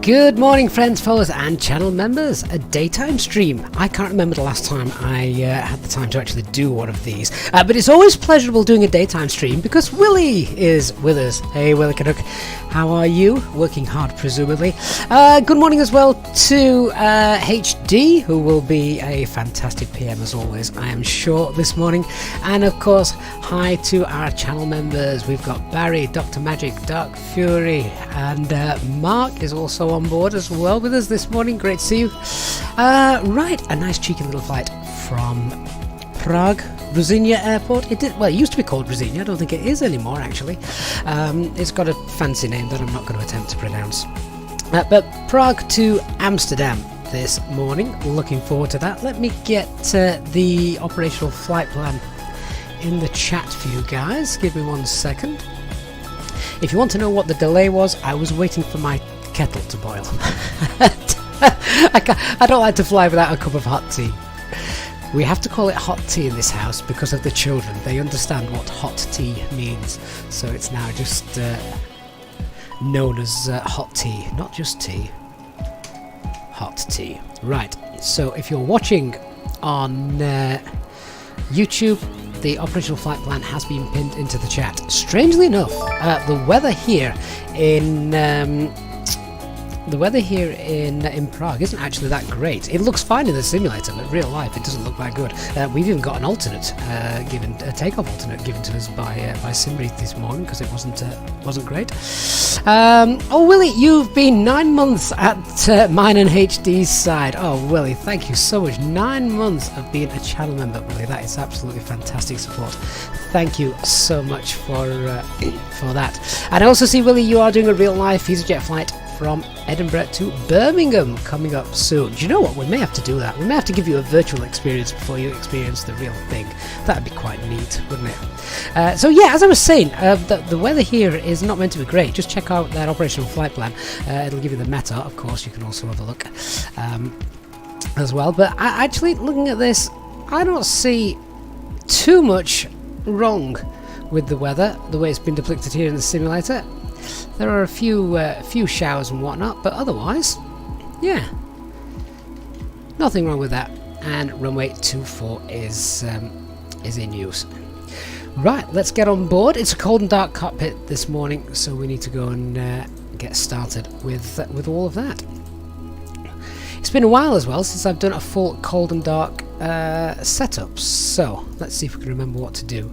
Good morning, friends, followers and channel members. A daytime stream. I can't remember the last time I had the time to actually do one of these, but it's always pleasurable doing a daytime stream because Willie is with us. Hey Willie Canuck, how are you? Working hard presumably. Good morning as well to HD, who will be a fantastic PM as always, I am sure, this morning. And of course, hi to our channel members. We've got Barry, Dr. Magic, Dark Fury, and Mark is also on board as well with us this morning. Great to see you. Right, a nice cheeky little flight from Prague Ruzynia Airport. It used to be called Ruzynia. I don't think it is anymore actually. It's got a fancy name that I'm not going to attempt to pronounce. But Prague to Amsterdam this morning. Looking forward to that. Let me get the operational flight plan in the chat for you guys. Give me 1 second. If you want to know what the delay was, I was waiting for my kettle to boil. I don't like to fly without a cup of hot tea. We have to call it hot tea in this house because of the children. They understand what hot tea means, so it's now just known as hot tea, not just tea. Hot tea. Right, so if you're watching on YouTube, the operational flight plan has been pinned into the chat. Strangely enough, the weather here in Prague isn't actually that great. It looks fine in the simulator, but in real life it doesn't look that good. We've even got an alternate a takeoff alternate given to us by Simri this morning because it wasn't great. Oh Willie, you've been 9 months at mine and HD's side. Oh Willie, thank you so much. 9 months of being a channel member, Willie. That is absolutely fantastic support. Thank you so much for that. And I also see, Willie, you are doing a real life Easyjet flight from Edinburgh to Birmingham coming up soon. Do you know what? We may have to do that. We may have to give you a virtual experience before you experience the real thing. That'd be quite neat, wouldn't it? So yeah, as I was saying, the weather here is not meant to be great. Just check out that operational flight plan. It'll give you the meta, of course. You can also have a look as well. But actually, looking at this, I don't see too much wrong with the weather, the way it's been depicted here in the simulator. There are a few showers and whatnot, but otherwise, yeah, nothing wrong with that. And runway 24 is in use. Right, let's get on board. It's a cold and dark cockpit this morning, so we need to go and get started with all of that. It's been a while as well since I've done a full cold and dark setup, so let's see if we can remember what to do.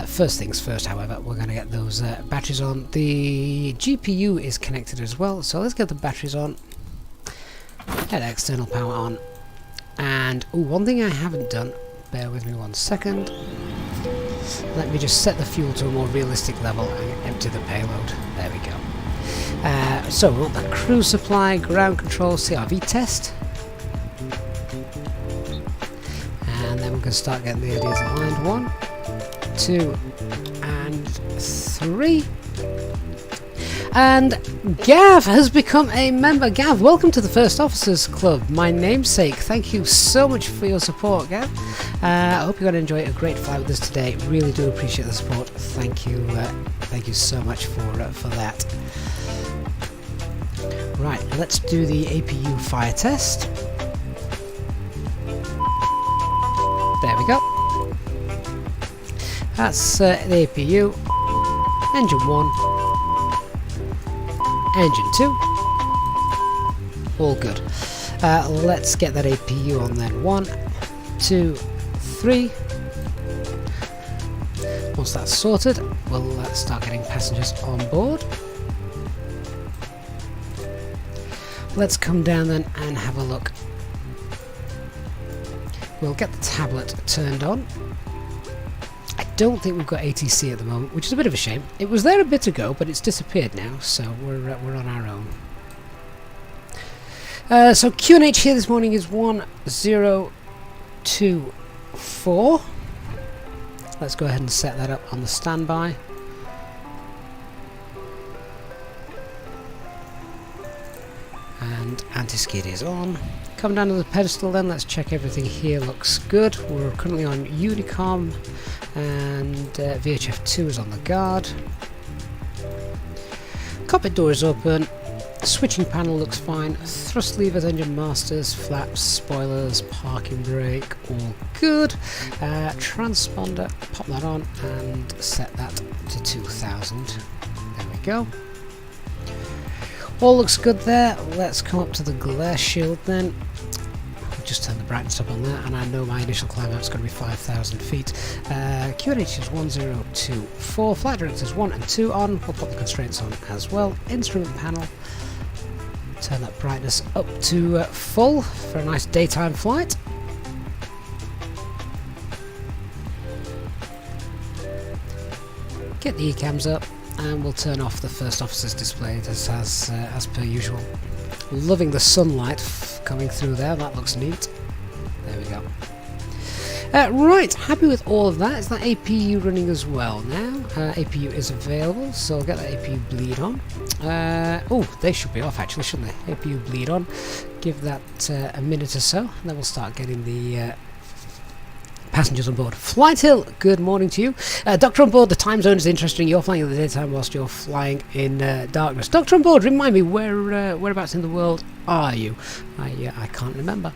First things first, however, we're going to get those batteries on. The GPU is connected as well, so let's get the batteries on, get external power on, and one thing I haven't done, bear with me 1 second, let me just set the fuel to a more realistic level and empty the payload. There we go. So we want the crew supply, ground control, CRV test, and then we're going to start getting the ideas aligned. 1, 2, and 3. And Gav has become a member. Gav, welcome to the First Officers Club, my namesake. Thank you so much for your support, Gav. I hope you're going to enjoy a great flight with us today. Really do appreciate the support. Thank you so much for that. Right, let's do the Apu Fire Test. There we go. That's the APU. Engine 1. Engine 2. All good. Let's get that APU on then. 1, 2, 3. Once that's sorted, we'll start getting passengers on board. Let's come down then and have a look. We'll get the tablet turned on. I don't think we've got ATC at the moment, which is a bit of a shame. It was there a bit ago, but it's disappeared now, so we're on our own. So QNH here this morning is 1024. Let's go ahead and set that up on the standby. And anti-skid is on. Come down to the pedestal then, let's check everything here looks good. We're currently on Unicom and VHF2 is on the guard. Cockpit door is open, Switching panel looks fine. Thrust levers, engine masters, flaps, spoilers, parking brake, all good. Transponder, pop that on and set that to 2000. There we go. All looks good there. Let's come up to the glare shield then. Just turn the brightness up on that, and I know my initial climb out is going to be 5,000 feet. QNH is 1024, flight directors 1 and 2 on. We'll put the constraints on as well. Instrument panel, turn that brightness up to full for a nice daytime flight. Get the ECAMs up, and we'll turn off the first officer's display as per usual. Loving the sunlight coming through there, that looks neat. There we go. Right, happy with all of that. Is that APU running as well now? APU is available, so I'll get that APU bleed on. Oh, they should be off actually, shouldn't they? APU bleed on. Give that a minute or so, and then we'll start getting the passengers on board. Flight Hill, good morning to you. Doctor on board, the time zone is interesting. You're flying in the daytime whilst you're flying in darkness. Doctor on board, remind me, whereabouts in the world are you? I can't remember.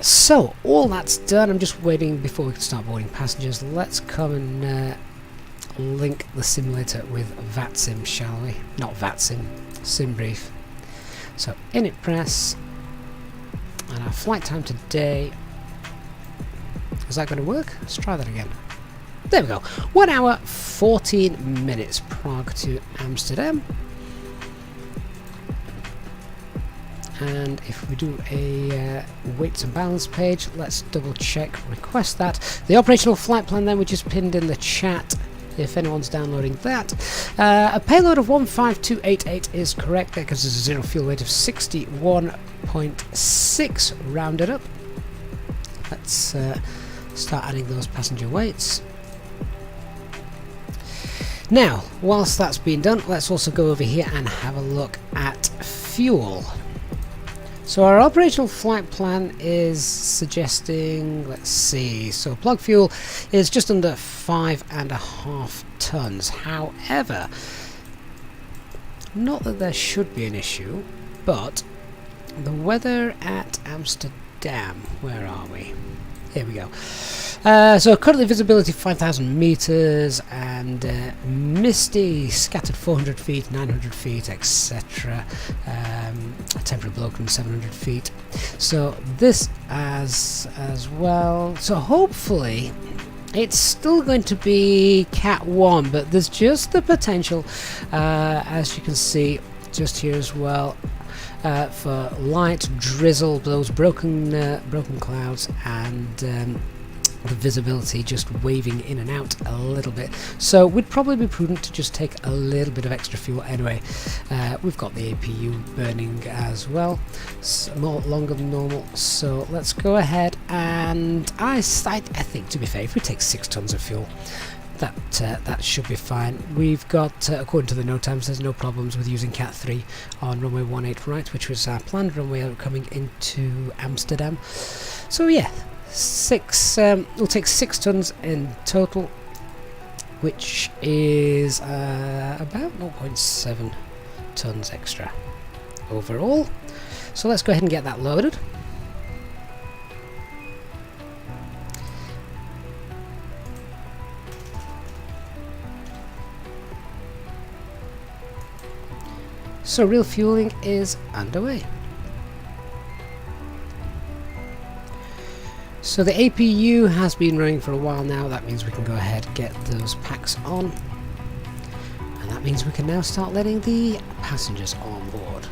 So, all that's done. I'm just waiting before we can start boarding passengers. Let's come and link the simulator with VATSIM, shall we? Not VATSIM, SimBrief. So, init press, and our flight time today. Is that going to work? Let's try that again. There we go. 1 hour, 14 minutes. Prague to Amsterdam. And if we do a weights and balance page, let's double check, request that. The operational flight plan then, which is pinned in the chat, if anyone's downloading that. A payload of 15288 is correct there because there's a zero fuel weight of 61.6 rounded up. Let's start adding those passenger weights. Now, whilst that's been done, let's also go over here and have a look at fuel. So our operational flight plan is suggesting, let's see, so plug fuel is just under 5.5 tons. However, not that there should be an issue, but the weather at Amsterdam, where are we? Here we go. So currently visibility 5,000 meters and misty, scattered 400 feet, 900 feet, etc. Temperature below 700 feet. So this as well. So hopefully it's still going to be Cat 1, but there's just the potential, as you can see just here as well, for light drizzle, those broken clouds, and the visibility just waving in and out a little bit. So we'd probably be prudent to just take a little bit of extra fuel anyway. We've got the APU burning as well, more longer than normal. So let's go ahead, and I think, to be fair, if we take 6 tons of fuel, that should be fine. We've got, according to the note times, there's no problems with using Cat 3 on runway 18 right, which was our planned runway coming into Amsterdam. So yeah, we'll take 6 tons in total, which is about 0.7 tons extra overall. So let's go ahead and get that loaded. So real fueling is underway. So the APU has been running for a while now. That means we can go ahead and get those packs on, and that means we can now start letting the passengers on board.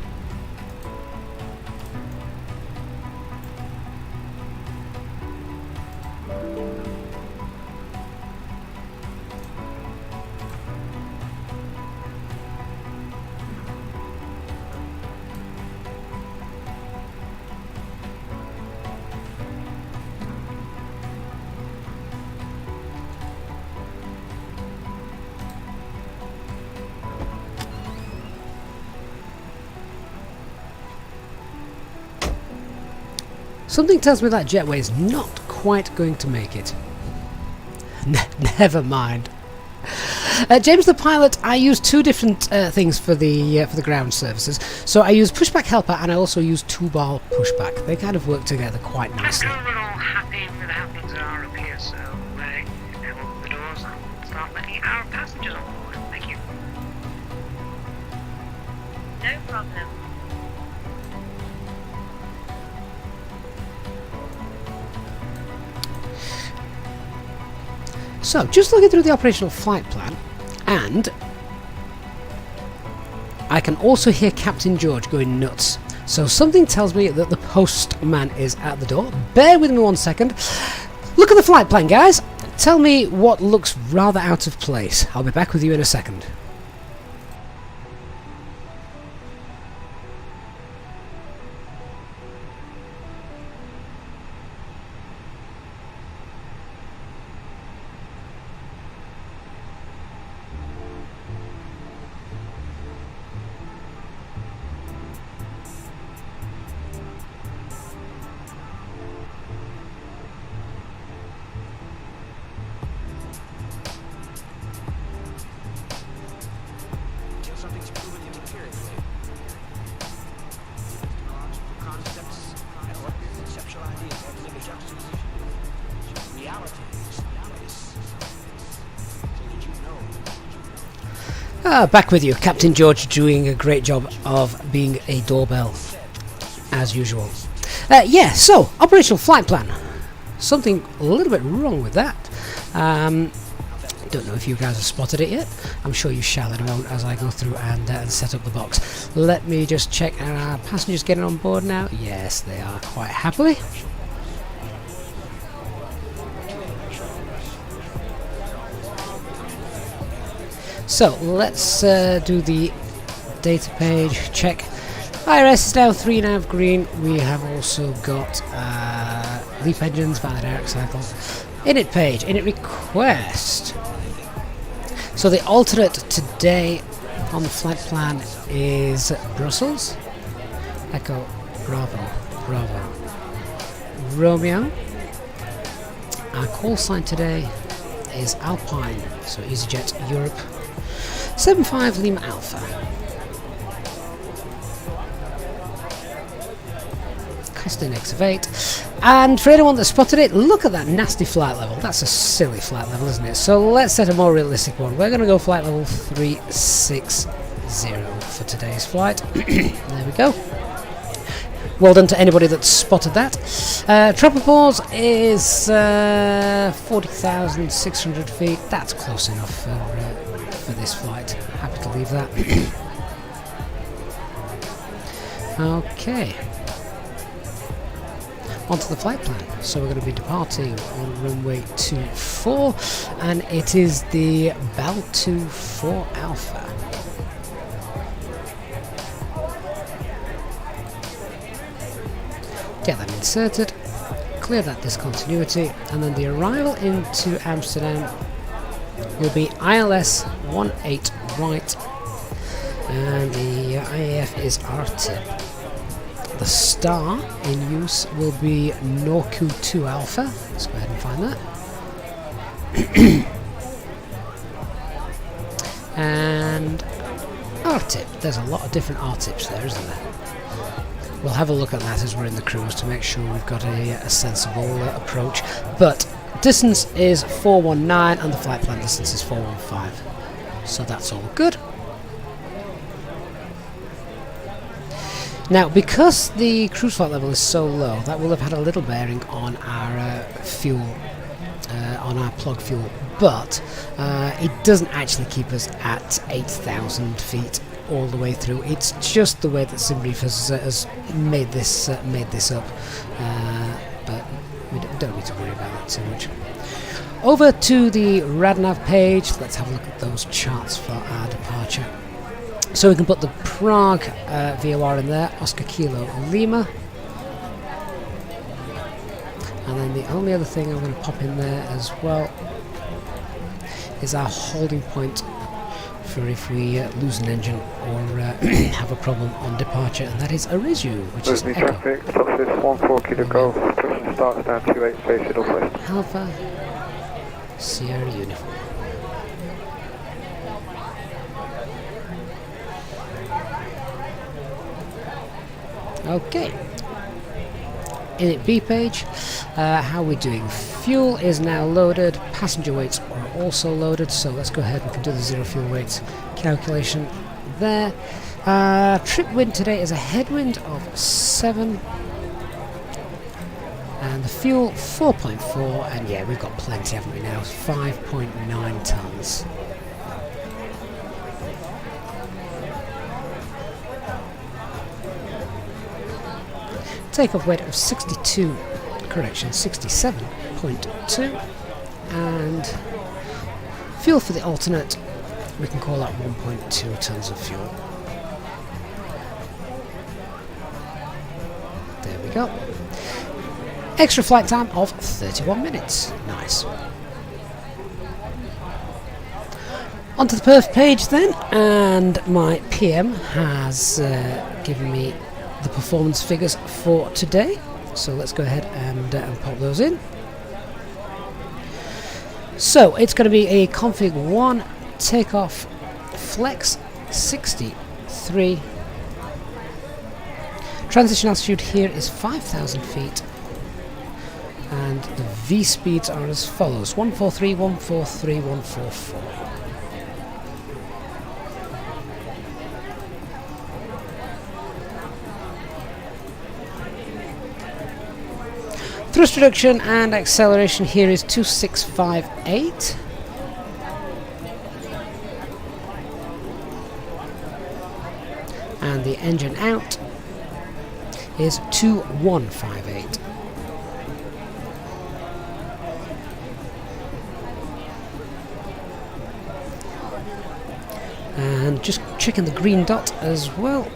Something tells me that jetway is not quite going to make it. Never mind. James the pilot, I use two different things for the ground services. So I use pushback helper and I also use two-bar pushback. They kind of work together quite nicely. I'm all happy with how things are up here, so we'll open the doors and start letting our passengers on board. Thank you. No problem. So, just looking through the operational flight plan, and I can also hear Captain George going nuts. So something tells me that the postman is at the door. Bear with me 1 second. Look at the flight plan, guys. Tell me what looks rather out of place. I'll be back with you in a second. Back with you, Captain George, doing a great job of being a doorbell, as usual. Yeah, so, operational flight plan. Something a little bit wrong with that. Don't know if you guys have spotted it yet. I'm sure you shall in a moment as I go through and set up the box. Let me just check. Are our passengers getting on board now? Yes, they are, quite happily. So let's do the data page check. IRS is now 3 nav green. We have also got LEAP engines, valid Eric cycle. Init page, init request. So the alternate today on the flight plan is Brussels. Echo Bravo Bravo Romeo. Our call sign today is Alpine, so Easyjet Europe. 75 Lima Alpha. Cost index of 8. And for anyone that spotted it, look at that nasty flight level. That's a silly flight level, isn't it? So let's set a more realistic one. We're going to go flight level 360 for today's flight. There we go. Well done to anybody that spotted that. Tropopause is 40,600 feet. That's close enough for this flight. Happy to leave that. Okay. Onto the flight plan. So we're going to be departing on runway 24, and it is the Bell 24 Alpha. Get that inserted, clear that discontinuity, and then the arrival into Amsterdam will be ILS 18 right, and the IAF is RTIP. The star in use will be Norku 2 Alpha. Let's go ahead and find that. And RTIP. There's a lot of different RTIPs there, isn't there? We'll have a look at that as we're in the cruise to make sure we've got a sensible approach. But distance is 419 and the flight plan distance is 415. So that's all good. Now, because the cruise flight level is so low, that will have had a little bearing on our fuel, on our plug fuel, but it doesn't actually keep us at 8,000 feet all the way through. It's just the way that SimBrief has made this up, but we don't need to worry about that too much. Over to the RadNav page. Let's have a look at those charts for our departure. So we can put the Prague VOR in there, Oscar Kilo Lima. And then the only other thing I'm going to pop in there as well is our holding point for if we lose an engine or have a problem on departure, and that is Arizu, which is Echo. Traffic, Celsius 14 Kilo Golf, pushing starts down 28 space northwest. Alpha Sierra Uniform. Okay. Init B page. How are we doing? Fuel is now loaded. Passenger weights are also loaded. So let's go ahead. We can do the zero fuel weights calculation there. Trip wind today is a headwind of 7. And the fuel 4.4. And yeah, we've got plenty, haven't we now? 5.9 tons. Takeoff weight of 67.2, and fuel for the alternate, we can call that 1.2 tons of fuel. There we go. Extra flight time of 31 minutes. Nice. Onto the perf page then, and my PM has given me the performance figures for today, so let's go ahead and pop those in. So it's going to be a config 1 takeoff flex 63. Transition altitude here is 5,000 feet, and the V speeds are as follows: 143, 143, 144. Thrust reduction and acceleration here is 2658. And the engine out is 2158. And just checking the green dot as well.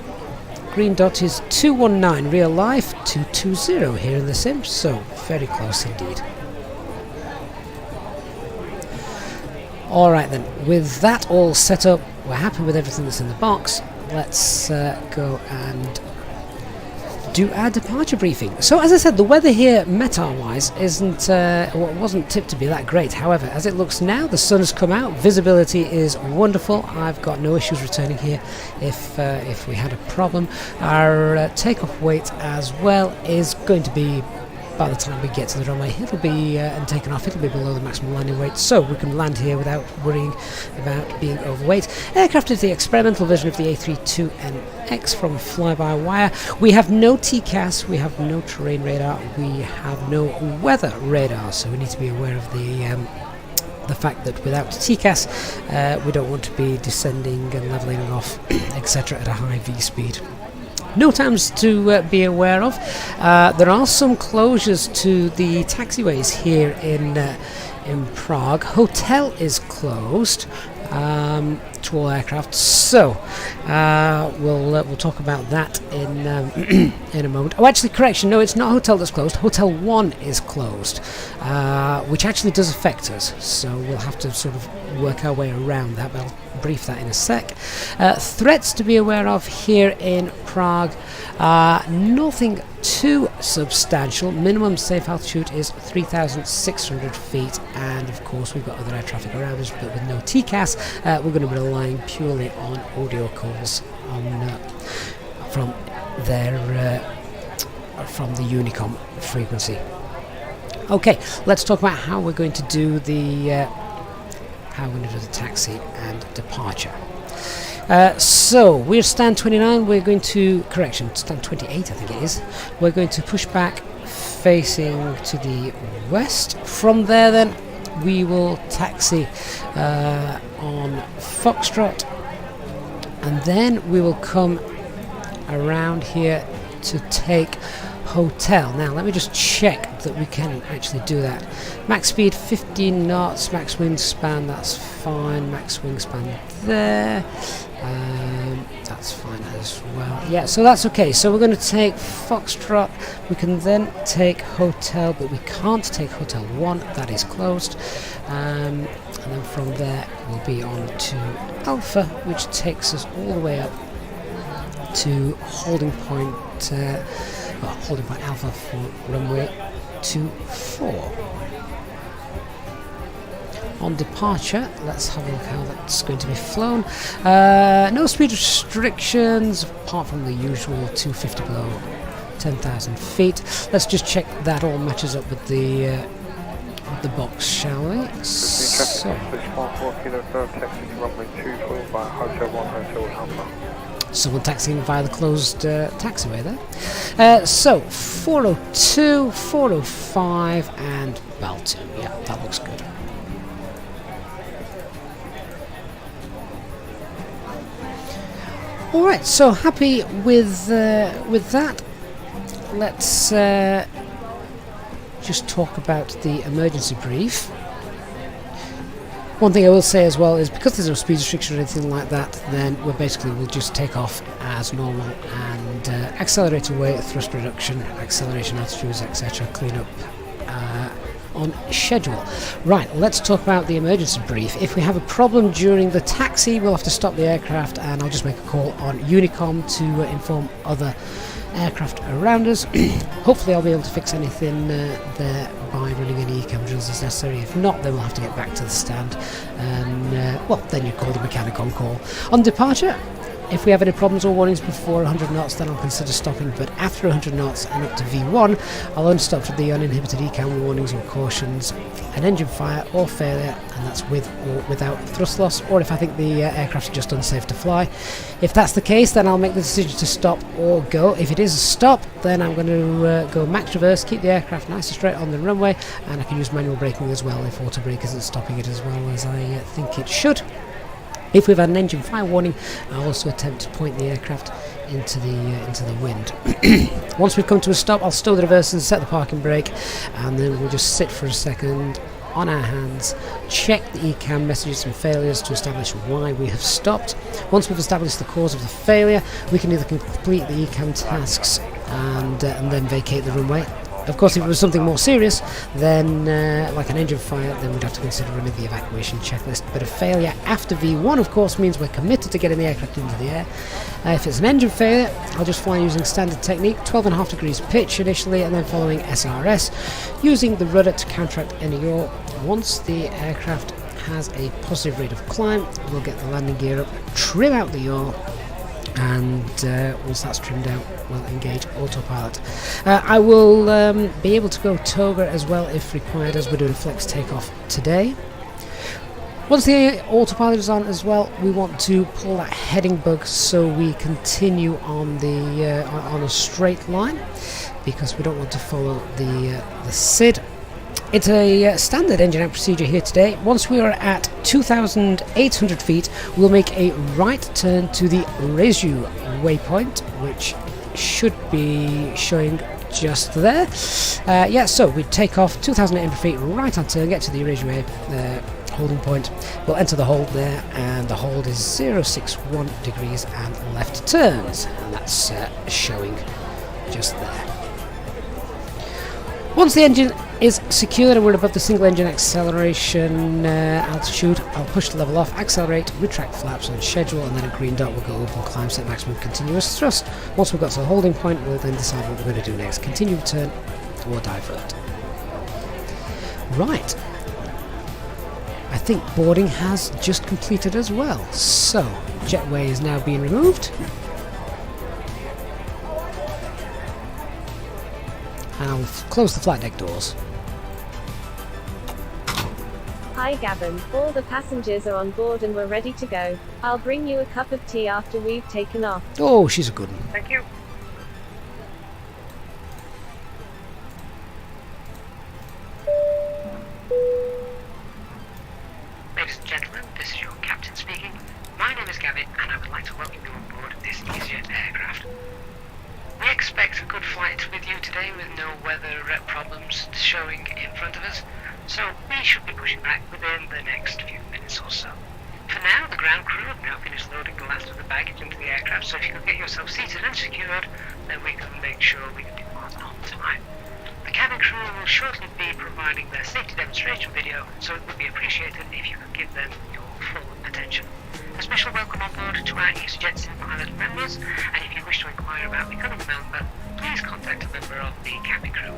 Green dot is 219 real life, 220 here in the sim, so very close indeed. Alright then, with that all set up, we're happy with everything that's in the box. Let's go and do our departure briefing. So as I said, the weather here METAR-wise wasn't tipped to be that great. However, as it looks now, the sun has come out, visibility is wonderful. I've got no issues returning here if we had a problem. Our takeoff weight as well is going to be, by the time we get to the runway, it'll be and taken off, it'll be below the maximum landing weight, so we can land here without worrying about being overweight. Aircraft is the experimental version of the A320NX from FlyByWire. We have no TCAS, we have no terrain radar, we have no weather radar, so we need to be aware of the fact that without TCAS we don't want to be descending and levelling off etc. at a high V speed. No times to be aware of. There are some closures to the taxiways here in Prague. Hotel is closed to all aircraft, so we'll talk about that in in a moment. Oh, actually, correction. No, it's not hotel that's closed. Hotel 1 is closed, which actually does affect us. So we'll have to sort of work our way around that. But I'll brief that in a sec. Threats to be aware of here in Prague. Nothing too substantial. Minimum safe altitude is 3,600 feet, and of course we've got other air traffic around us, but with no TCAS, we're going to be relying purely on audio calls from the Unicom frequency. Okay, let's talk about how we're going to do the taxi and departure. So we're stand 29, we're going to, stand 28 I think it is. We're going to push back facing to the west. From there then we will taxi on Foxtrot, and then we will come around here to take Hotel. Now let me just check that we can actually do that. Max speed 15 knots, max wingspan, that's fine, max wingspan there, that's fine as well. Yeah, so that's okay. So we're going to take Foxtrot, we can then take Hotel, but we can't take Hotel 1, that is closed, and then from there we'll be on to Alpha, which takes us all the way up to holding point holding point Alpha for runway 24. On departure, let's have a look how that's going to be flown. No speed restrictions apart from the usual 250 below 10,000 feet. Let's just check that all matches up with the box, shall we? So, This 14 Kilo Golf, taxi to runway 2 followed by Hotel 1 Hotel Alpha. someone taxiing via the closed taxiway there. So 402, 405 and Baltimore. Yeah, that looks good. Alright, so happy with that. Let's just talk about the emergency brief. One thing I will say as well is because there's no speed restriction or anything like that, then we'll just take off as normal and accelerate away, thrust reduction, acceleration altitudes, etc. Clean up on schedule. Right, let's talk about the emergency brief. If we have a problem during the taxi, we'll have to stop the aircraft, and I'll just make a call on Unicom to inform other aircraft around us. Hopefully I'll be able to fix anything there by running any ECAM drills as necessary. If not, then we'll have to get back to the stand and well, then you call the mechanic on call. On departure, if we have any problems or warnings before 100 knots, then I'll consider stopping, but after 100 knots and up to V1, I'll only stop for the uninhibited ECAM warnings or cautions, an engine fire or failure, and that's with or without thrust loss, or if I think the aircraft's just unsafe to fly. If that's the case, then I'll make the decision to stop or go. If it is a stop, then I'm going to go max reverse, keep the aircraft nice and straight on the runway, and I can use manual braking as well if auto brake isn't stopping it as well as I think it should. If we've had an engine fire warning, I'll also attempt to point the aircraft into the wind. Once we've come to a stop, I'll stow the reverse and set the parking brake, and then we'll just sit for a second on our hands, check the ECAM messages and failures to establish why we have stopped. Once we've established the cause of the failure, we can either complete the ECAM tasks and then vacate the runway. Of course, if it was something more serious, then like an engine fire, then we'd have to consider running the evacuation checklist. But a failure after V1, of course, means we're committed to getting the aircraft into the air. If it's an engine failure, I'll just fly using standard technique, 12.5 degrees pitch initially, and then following SRS, using the rudder to counteract any yaw. Once the aircraft has a positive rate of climb, we'll get the landing gear up, trim out the yaw, and once that's trimmed out, we'll engage autopilot. I will be able to go toga as well if required, as we're doing flex takeoff today. Once the autopilot is on as well, we want to pull that heading bug so we continue on the on a straight line, because we don't want to follow the SID. It's a standard engine out procedure here today. Once we are at 2,800 feet, we'll make a right turn to the Reju waypoint, which should be showing just there. Yeah, so we take off 2,800 feet, right on turn, get to the Reju holding point. We'll enter the hold there, and the hold is 061 degrees and left turns, and that's showing just there. Once the engine is secured and we're above the single engine acceleration altitude, I'll push the level off, accelerate, retract flaps on schedule, and then a green dot will go up and climb, set maximum continuous thrust. Once we've got to the holding point, we'll then decide what we're going to do next, continue return or divert. Right, I think boarding has just completed as well, so jetway is now being removed. And I'll close the flight deck doors. Hi Gavin, all the passengers are on board and we're ready to go. I'll bring you a cup of tea after we've taken off. Oh, she's a good one. Thank you. Ladies and gentlemen, this is your captain speaking. My name is Gavin, and I would like to welcome you on board this Easyjet aircraft. We expect a good flight with you today with no weather problems showing in front of us, so we should be pushing back within the next few minutes or so. For now, the ground crew have now finished loading the last of the baggage into the aircraft, so if you could get yourself seated and secured, then we can make sure we can depart on time. The cabin crew will shortly be providing their safety demonstration video, so it would be appreciated if you could give them your full attention. A special welcome on board to our Easyjet SimPilot members, and if you wish to inquire about becoming a member, please contact a member of the cabin crew.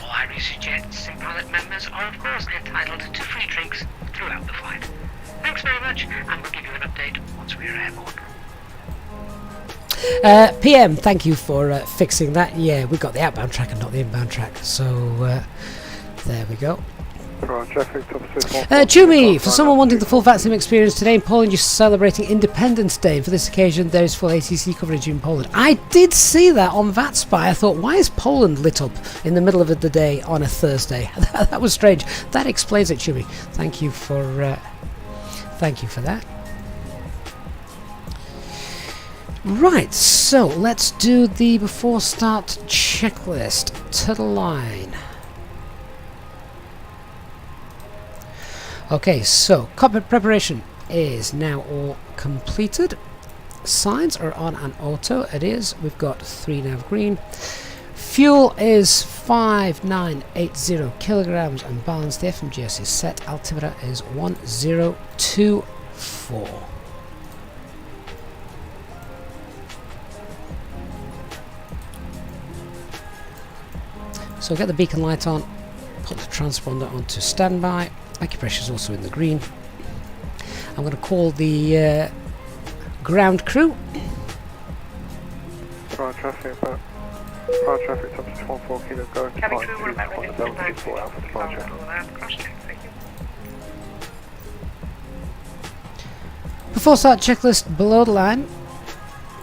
All our Easyjet SimPilot members are of course entitled to free drinks throughout the flight. Thanks very much, and we'll give you an update once we are airborne. PM, thank you for fixing that. Yeah, we got the outbound track and not the inbound track. So there we go. Chumi, for someone wanting the full VATSIM experience today in Poland, you're celebrating Independence Day. For this occasion, there is full ATC coverage in Poland. I did see that on VATSpy. I thought, why is Poland lit up in the middle of the day on a Thursday? That was strange. That explains it, Chumi. Thank you for that. Right, so let's do the before start checklist. To the line. Okay, so cockpit preparation is now all completed. Signs are on an auto. It is. We've got 3 nav green. Fuel is 5980 kilograms and balanced. The FMGS is set. Altimeter is 1024. So get the beacon light on. Put the transponder onto standby. Acupressure is also in the green. I'm going to call the ground crew. Ground traffic, top to 14 kilo, going to Cabin flight crew, 2 we're about on ready the to Delta stand 4 Alpha departure. Thank you. Before start checklist below the line.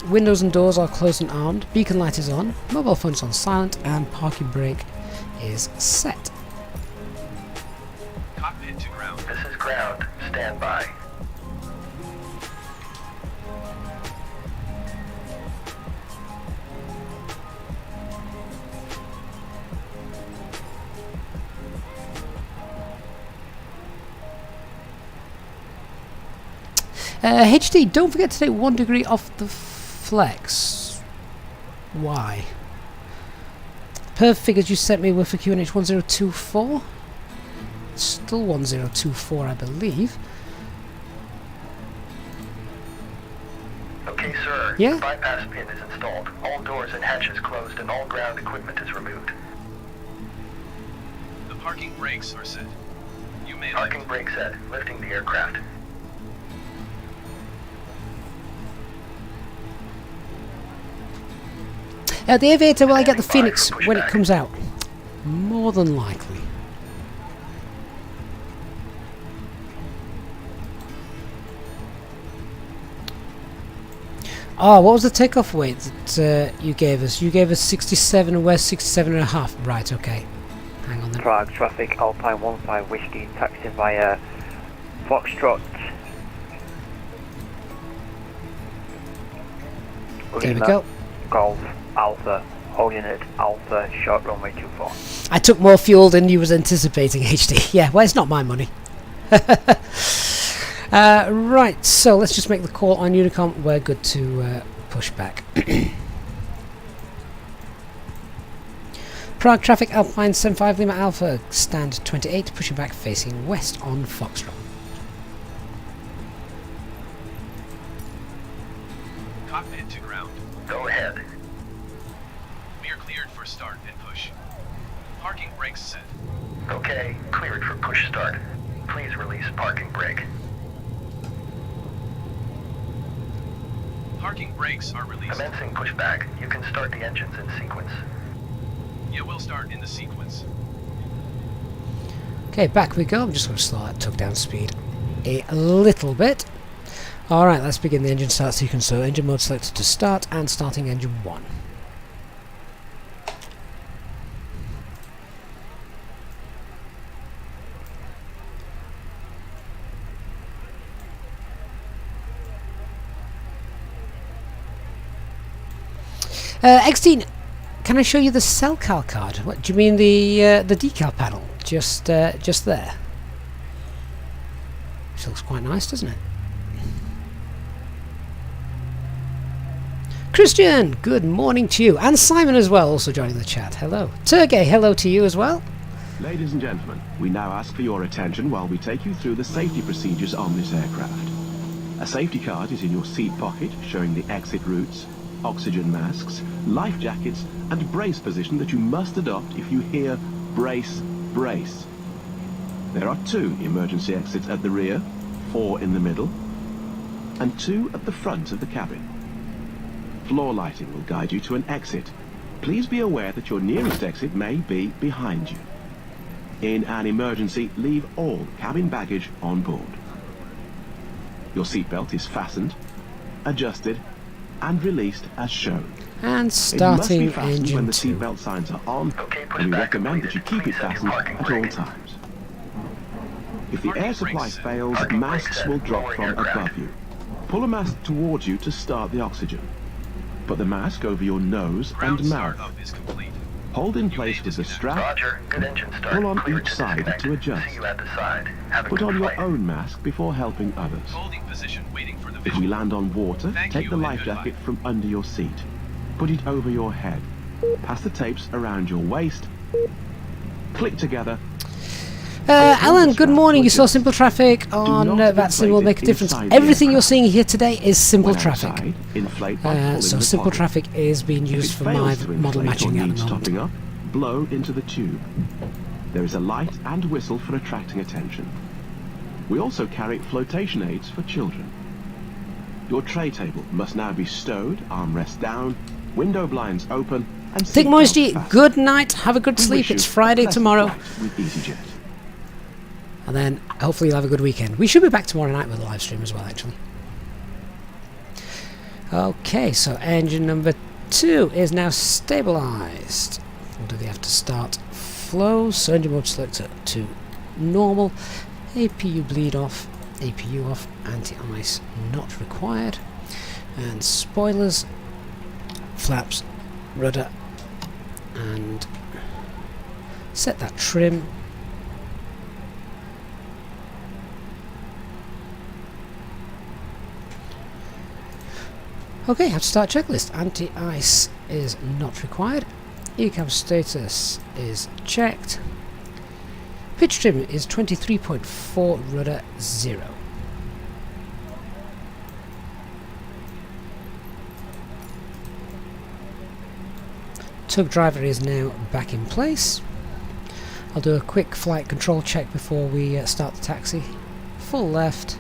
Windows and doors are closed and armed. Beacon light is on. Mobile phone is on silent and parking brake is set. Cockpit to ground. This is ground. Stand by. HD, don't forget to take 1 degree off the flex. Why? Per figures you sent me were for QNH 1024. Still 1024, I believe. Okay, sir. Yeah? The bypass pin is installed. All doors and hatches closed and all ground equipment is removed. The parking brakes are set. You may Parking brake set. Lifting the aircraft. The Aviator, will I get the Standing by Phoenix for when it pushback. comes out? More than likely. Oh, what was the takeoff weight that you gave us? You gave us 67 and we're 67 and a half. Right, okay. Hang on then. Prague traffic, Alpine 15 Whiskey, taxi via Foxtrot. There we go. Golf, Alpha, holding at Alpha, short runway 24. I took more fuel than you was anticipating, HD. Yeah, well, it's not my money. Right, so let's just make the call on Unicom. We're good to push back. Prague traffic, Alpine 75 Lima Alpha, stand 28, pushing back facing west on Foxtrot. cockpit to ground. Go ahead. We are cleared for start and push. Parking brakes set. Okay, cleared for push start. Please release parking brake. Parking brakes are released. Commencing pushback. You can start the engines in sequence. Yeah, we'll start in the sequence. Okay, back we go. I'm just going to slow that tug down speed a little bit. Alright, let's begin the engine start sequence. So engine mode selected to start and starting engine 1. XT, can I show you the Cellcal card? What do you mean, the decal panel? Just there. Which looks quite nice, doesn't it? Christian, good morning to you, and Simon as well, also joining the chat. Hello, Turgay. Hello to you as well. Ladies and gentlemen, we now ask for your attention while we take you through the safety procedures on this aircraft. A safety card is in your seat pocket, showing the exit routes, oxygen masks, life jackets, and brace position that you must adopt if you hear brace, brace. There are 2 emergency exits at the rear, 4 in the middle, and 2 at the front of the cabin. Floor lighting will guide you to an exit. Please be aware that your nearest exit may be behind you. In an emergency, leave all cabin baggage on board. Your seatbelt is fastened, adjusted, and released as shown. And It must be starting fastened when engine the 2. seatbelt signs are on, Okay, push and we back recommend that you completed. keep it Please fastened parking at all brake. times. If the Parking air supply brakes. fails, Parking masks brakes will and drop lowering from aircraft. above you. Pull a mask towards you to start the oxygen. Put the mask over your nose Ground and mouth. startup is complete. Hold in You place may with the disconnect. strap. Roger. Good engine start. Pull on Cleared each to side disconnect. to adjust. See you at the side. Have a Put good on your flight. own mask before helping others. Holding position, waiting for the If we visual. land on water, Thank take you the and life goodbye. jacket from under your seat. Put it over your head. Pass the tapes around your waist. Click together. Alan, good morning. You saw Simple Traffic on not VATSIM will inflate make a it difference. inside the Everything you're aircraft. seeing here today is Simple When Traffic. outside, inflate by pulling So the Simple pocket. Traffic is being If used it for my fails to model inflate matching or at the needs moment. topping up, blow into the tube. There is a light and whistle for attracting attention. We also carry flotation aids for children. Your tray table must now be stowed, armrest down, window blinds open, and Dick seatbelt Moisty, fastened. good night. Have a good We sleep. wish you It's a Friday pleasant tomorrow. flight with Easyjet. And then hopefully you'll have a good weekend. We should be back tomorrow night with a live stream as well, actually. Okay, so engine number 2 is now stabilized. We'll do the after start flow. So engine mode selector to normal. APU bleed off. APU off. Anti-ice not required. And spoilers, flaps, rudder, and set that trim. Okay, have to start checklist. Anti-ice is not required. ECAM status is checked. Pitch trim is 23.4, rudder 0. Tug driver is now back in place. I'll do a quick flight control check before we start the taxi. Full left,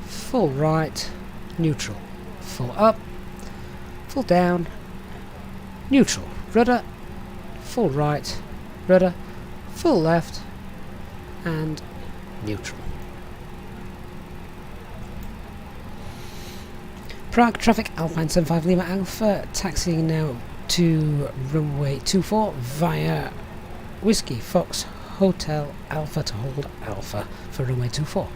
full right, neutral. Full up, full down, neutral, rudder, full right, rudder, full left, and neutral. Prague traffic, Alpine 75 Lima Alpha, taxiing now to runway 24 via Whiskey Fox Hotel Alpha to hold Alpha for runway 24.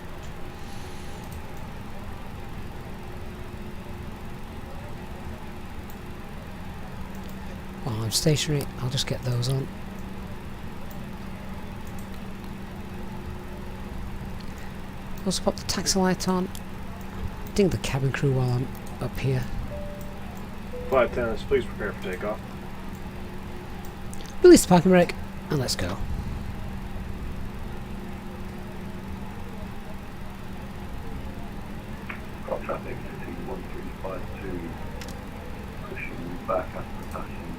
While I'm stationary, I'll just get those on. Also pop the taxi light on. Ding the cabin crew while I'm up here. Flight attendants, please prepare for takeoff. Release the parking brake and let's go. Got traffic city 1352, pushing back after passing.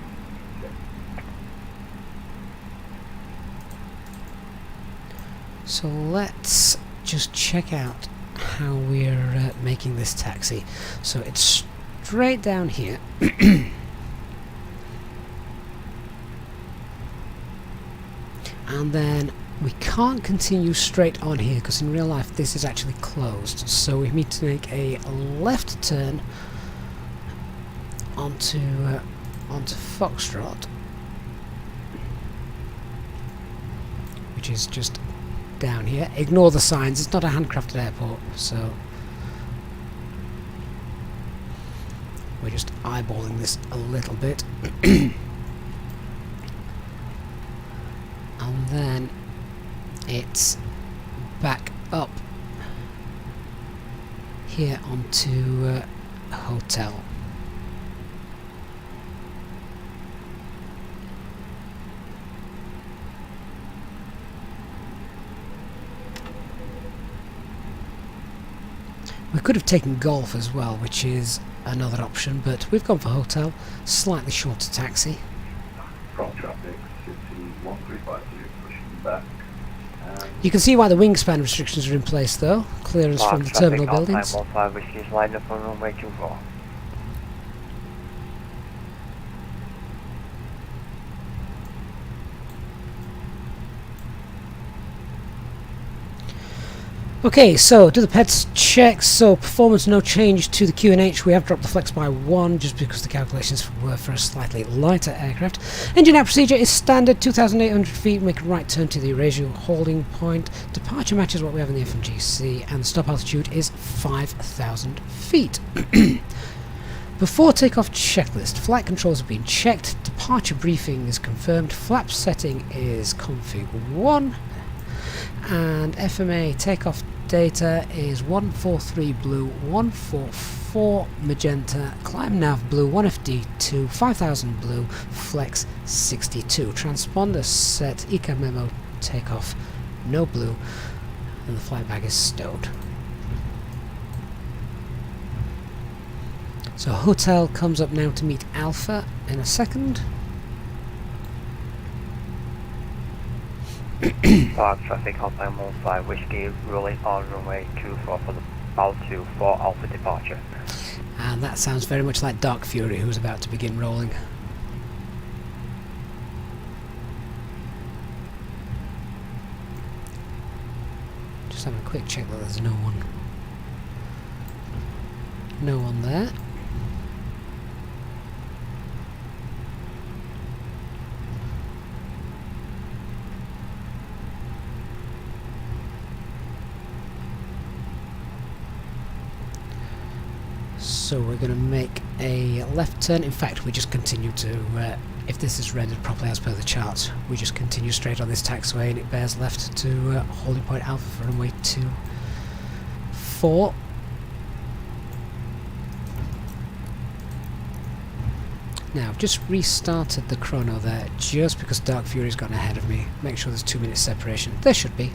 So let's just check out how we're making this taxi. So it's straight down here. And then we can't continue straight on here because in real life this is actually closed. So we need to make a left turn onto Foxtrot, which is just down here. Ignore the signs, it's not a handcrafted airport, so we're just eyeballing this a little bit. And then it's back up here onto hotel. We could have taken golf as well, which is another option, but we've gone for hotel. Slightly shorter taxi. From traffic city 1352, pushing back. You can see why the wingspan restrictions are in place though. Clearance from the terminal buildings. Alpine 15 Whiskey is lined up on runway 24. Okay, so do the pets check. So performance, no change to the QNH. We have dropped the flex by 1 just because the calculations were for a slightly lighter aircraft. Engine out procedure is standard, 2,800 feet. Make a right turn to the Eurasia holding point. Departure matches what we have in the FMGC, and the stop altitude is 5,000 feet. Before takeoff checklist, flight controls have been checked, departure briefing is confirmed, flap setting is config 1, and FMA takeoff data is 143 blue, 144 magenta, climb nav blue, 1FD2, 5000 blue, flex 62. Transponder set, ECA memo takeoff, no blue, and the flight bag is stowed. So hotel comes up now to meet Alpha in a second. Prague traffic hotline 15 Whiskey, rolling on runway 24 for the Baltu 4 Alpha departure. And that sounds very much like Dark Fury, who's about to begin rolling. Just having a quick check that there's no one. No one there. So we're going to make a left turn. In fact, we just continue to, if this is rendered properly as per the charts, we just continue straight on this taxiway and it bears left to holding point Alpha for runway 24. Now, I've just restarted the chrono there just because Dark Fury's gotten ahead of me. Make sure there's 2 minutes separation. There should be.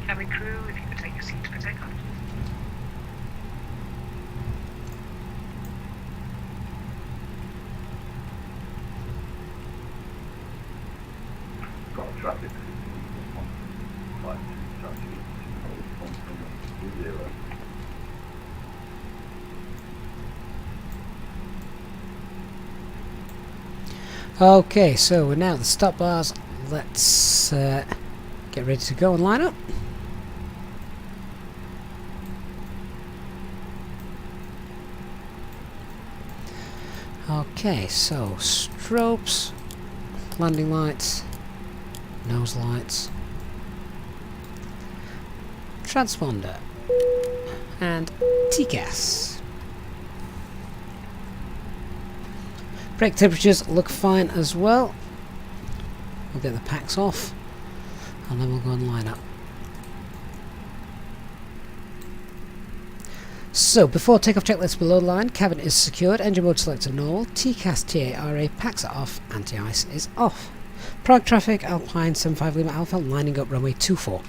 Cabin crew, if you could take your seats for takeoff. Got traffic. 5 taxi 0. Okay, so we're now at the stop bars. Let's get ready to go and line up. Okay, so strobes, landing lights, nose lights, transponder, and TCAS. Brake temperatures look fine as well. We'll get the packs off and then we'll go and line up. So before takeoff checklist below the line, cabin is secured, engine mode selector normal, TCAS TARA, packs are off, anti-ice is off. Prague traffic, Alpine 75 Lima Alpha, lining up runway 24.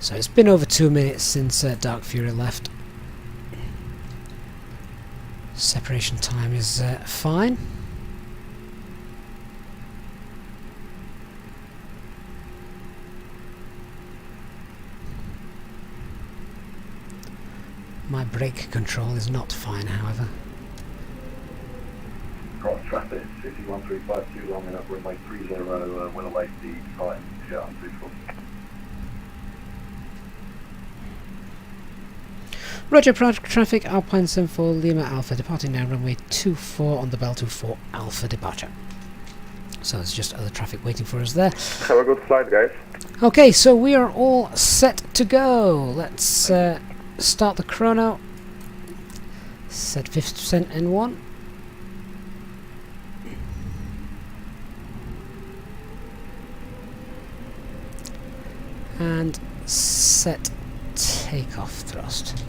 So it's been over 2 minutes since Dark Fury left. Separation time is fine. My brake control is not fine, however. Cross traffic 61352 long enough runway 30 will await the time. Yeah, beautiful. Roger, Prague traffic, Alpine 74 Lima Alpha, departing now runway 24 on the Bell 24 Alpha departure. So there's just other traffic waiting for us there. Have a good flight, guys. Okay, so we are all set to go. Let's start the chrono. Set 50% N1. And set takeoff thrust.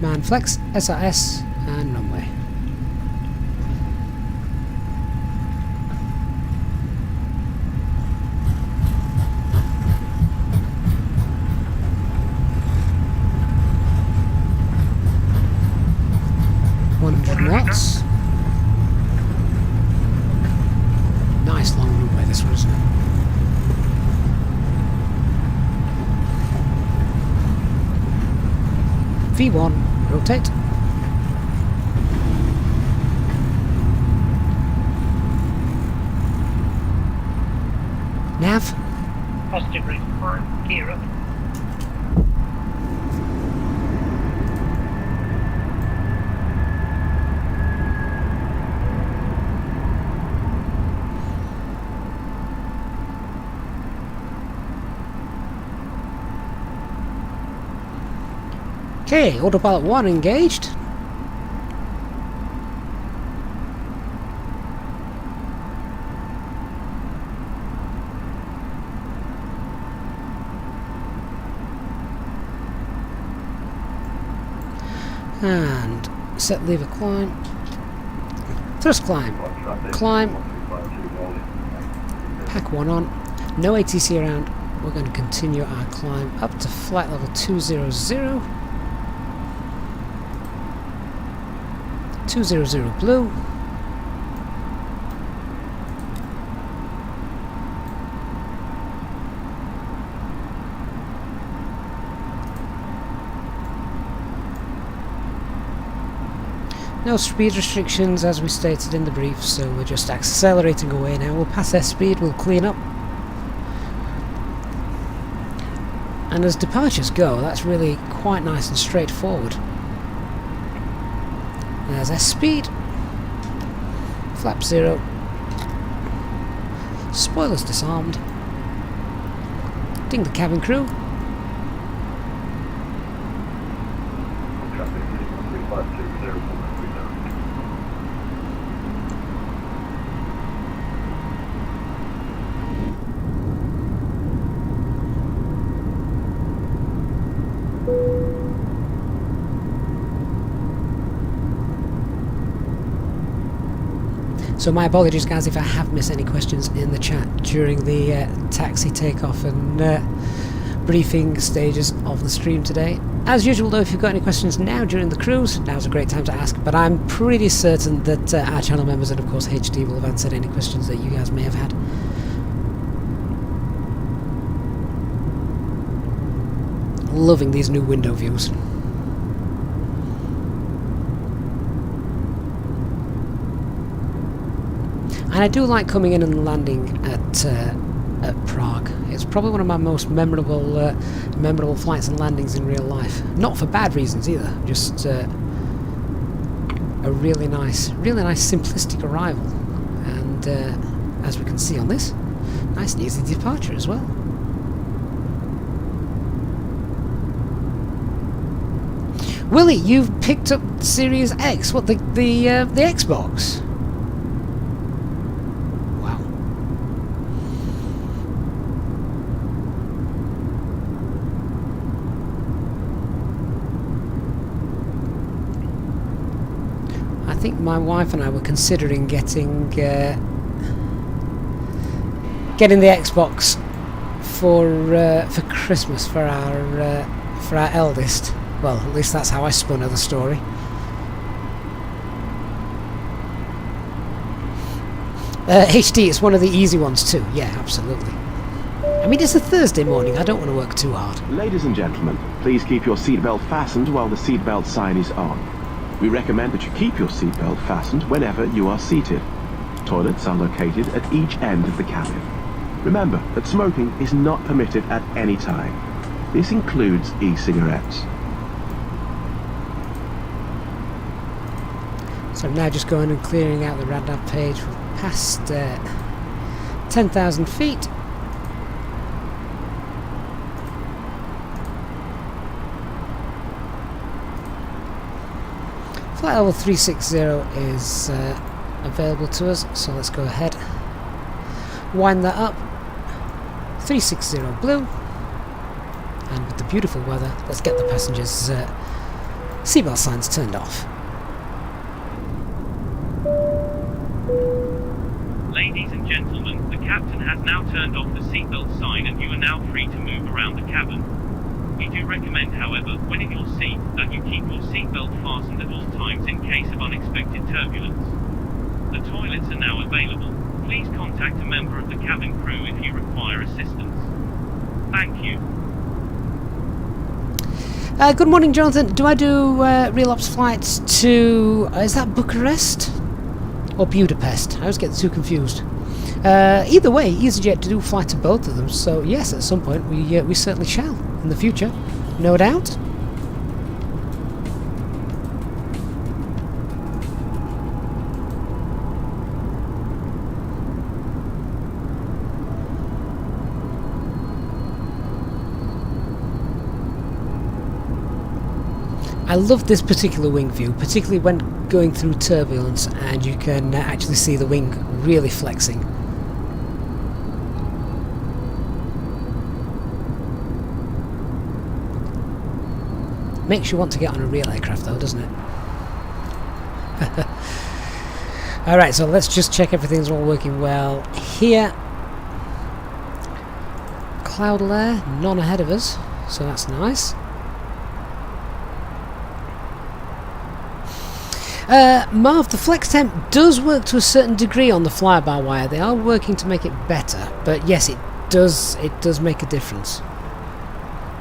Man flex, SRS, and runway. Knots. Nice long runway this one, isn't it? V1, rotate. Nav. Positive rate 5, gear up. Okay, Autopilot 1 engaged. And set lever climb. Thrust climb. Climb. Pack 1 on. No ATC around. We're going to continue our climb up to flight level 200. 200 blue. No speed restrictions as we stated in the brief, so we're just accelerating away now. We'll pass airspeed, we'll clean up. And as departures go, that's really quite nice and straightforward. There's airspeed. Flap 0. Spoilers disarmed. Ding the cabin crew. So my apologies guys if I have missed any questions in the chat during the taxi takeoff and briefing stages of the stream today. As usual though, if you've got any questions now during the cruise, now's a great time to ask, but I'm pretty certain that our channel members and of course HD will have answered any questions that you guys may have had. Loving these new window views. And I do like coming in and landing at Prague. It's probably one of my most memorable flights and landings in real life. Not for bad reasons either. Just a really nice simplistic arrival. And as we can see on this, nice and easy departure as well. Willie, you've picked up Series X. What, the Xbox? I think my wife and I were considering getting the Xbox for Christmas for our eldest. Well, at least that's how I spun of the story. HD, it's one of the easy ones too. Yeah, absolutely. I mean, it's a Thursday morning. I don't want to work too hard. Ladies and gentlemen, please keep your seatbelt fastened while the seatbelt sign is on. We recommend that you keep your seatbelt fastened whenever you are seated. Toilets are located at each end of the cabin. Remember that smoking is not permitted at any time. This includes e-cigarettes. So I'm now just going and clearing out the radar page. We're past 10,000 feet. Flight level 360 is available to us, so let's go ahead. Wind that up. 360 blue. And with the beautiful weather, let's get the passengers Seatbelt signs turned off. Ladies and gentlemen, the captain has now turned off the seatbelt sign and you are now free to move around the cabin. We do recommend, however, when in your seat, that you keep your seatbelt fastened at all times in case of unexpected turbulence. The toilets are now available. Please contact a member of the cabin crew if you require assistance. Thank you. Good morning, Jonathan. Do I do real ops flights to... is that Bucharest? Or Budapest? I always get the two confused. Either way, Easyjet to do fly to both of them, so yes, at some point we certainly shall in the future, no doubt. I love this particular wing view, particularly when going through turbulence and you can actually see the wing really flexing. Makes you want to get on a real aircraft though, doesn't it? Alright, so let's just check everything's all working well here. Cloud layer, none ahead of us, so that's nice. Marv, the flex temp does work to a certain degree on the fly-by-wire. They are working to make it better, but yes, it does make a difference.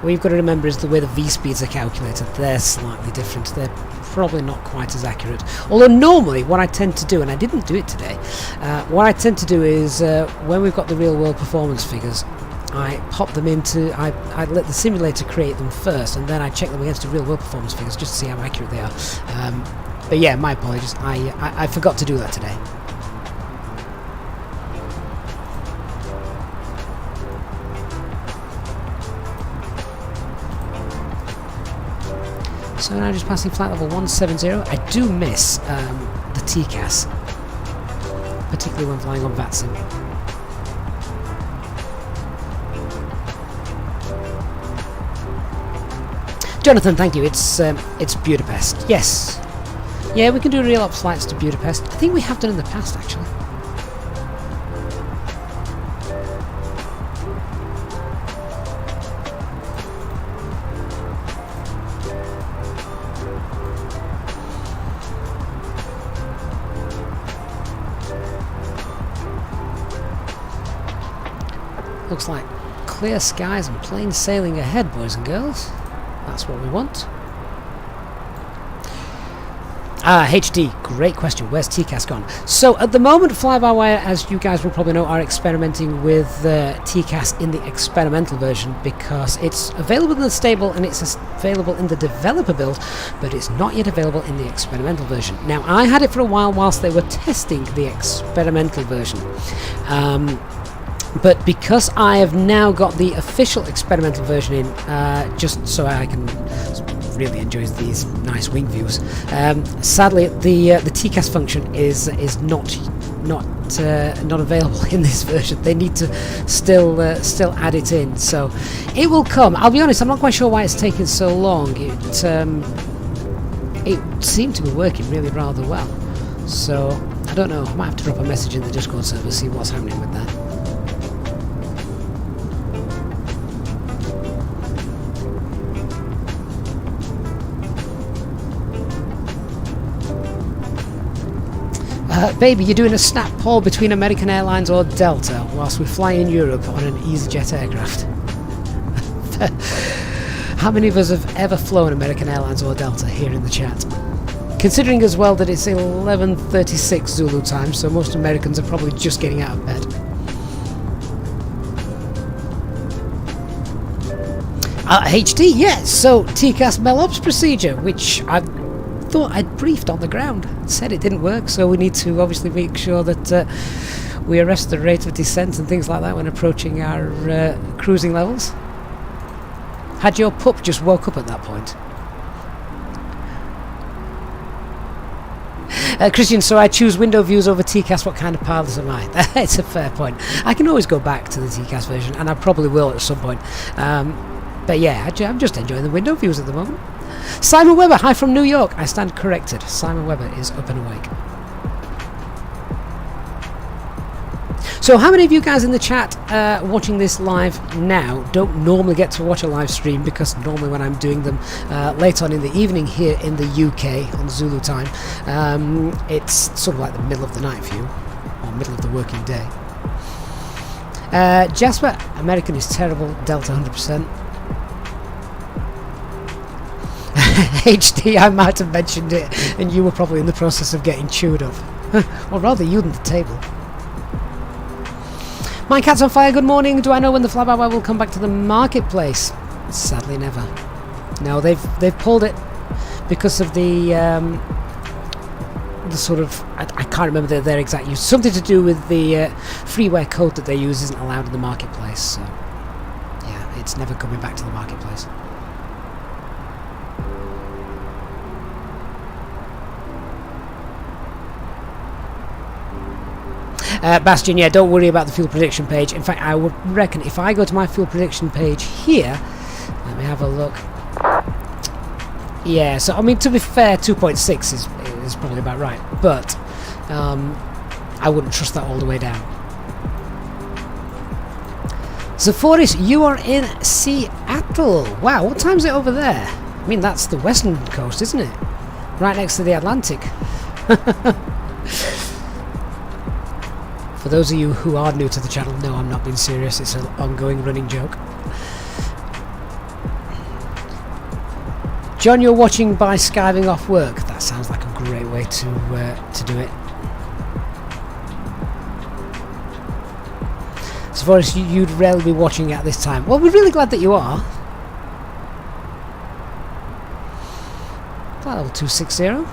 What you've got to remember is the way the V-speeds are calculated. They're slightly different. They're probably not quite as accurate. Although normally what I tend to do, and I didn't do it today, what I tend to do is when we've got the real-world performance figures, I pop them into, I let the simulator create them first, and then I check them against the real-world performance figures just to see how accurate they are. But yeah, my apologies. I forgot to do that today. So now just passing flight level 170. I do miss the TCAS, particularly when flying on VATSIM. Jonathan, thank you. It's Budapest. Yes. Yeah, we can do real ops flights to Budapest. I think we have done in the past, actually. Looks like clear skies and plain sailing ahead, boys and girls. That's what we want. HD, great question. Where's TCAS gone? So at the moment, Fly-by-Wire, as you guys will probably know, are experimenting with TCAS in the experimental version because it's available in the stable and it's available in the developer build, but it's not yet available in the experimental version. Now, I had it for a while whilst they were testing the experimental version. But because I have now got the official experimental version in, just so I can really enjoy these nice wing views, sadly the TCAS function is not available in this version. They need to still add it in, so it will come. I'll be honest, I'm not quite sure why it's taken so long. It seemed to be working really rather well, so I don't know. I might have to drop a message in the Discord server, see what's happening with that. Baby, you're doing a snap poll between American Airlines or Delta whilst we fly in Europe on an Easyjet aircraft. How many of us have ever flown American Airlines or Delta here in the chat? Considering as well that it's 11:36 Zulu time, so most Americans are probably just getting out of bed. HD, yes, so TCAS MelOps procedure, which I thought I'd briefed on the ground. Said it didn't work, so we need to obviously make sure that we arrest the rate of descent and things like that when approaching our cruising levels. Had your pup just woke up at that point? Christian, so I choose window views over TCAS, what kind of pilot am I? It's a fair point. I can always go back to the TCAS version, and I probably will at some point. But yeah, I'm just enjoying the window views at the moment. Simon Webber, hi from New York. I stand corrected. Simon Webber is up and awake. So how many of you guys in the chat watching this live now don't normally get to watch a live stream, because normally when I'm doing them late on in the evening here in the UK on Zulu time, it's sort of like the middle of the night for you, or middle of the working day. Jasper, American is terrible, Delta 100%. HD, I might have mentioned it, and you were probably in the process of getting chewed up. Or rather, you than the table. My cat's on fire, good morning. Do I know when the Fly-by-Wire will come back to the marketplace? Sadly, never. No, they've pulled it because of the sort of, I can't remember their exact use. Something to do with the freeware code that they use isn't allowed in the marketplace. So, yeah, it's never coming back to the marketplace. Bastion, yeah, don't worry about the fuel prediction page. In fact, I would reckon if I go to my fuel prediction page here, let me have a look. Yeah, so I mean, to be fair, 2.6 is probably about right, but I wouldn't trust that all the way down. Zephoris, you are in Seattle. Wow, what time is it over there? I mean, that's the western coast, isn't it? Right next to the Atlantic. For those of you who are new to the channel, no, I'm not being serious, it's an ongoing running joke. John, you're watching by skiving off work. That sounds like a great way to do it. So far as you'd rarely be watching at this time. Well, we're really glad that you are. Level 260.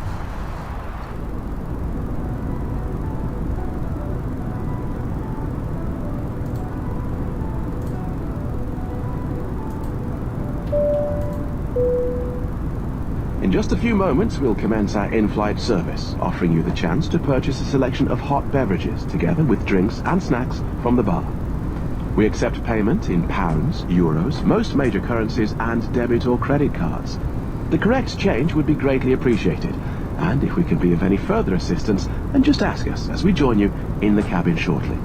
In just a few moments, we'll commence our in-flight service, offering you the chance to purchase a selection of hot beverages, together with drinks and snacks from the bar. We accept payment in pounds, euros, most major currencies, and debit or credit cards. The correct change would be greatly appreciated, and if we can be of any further assistance, then just ask us as we join you in the cabin shortly.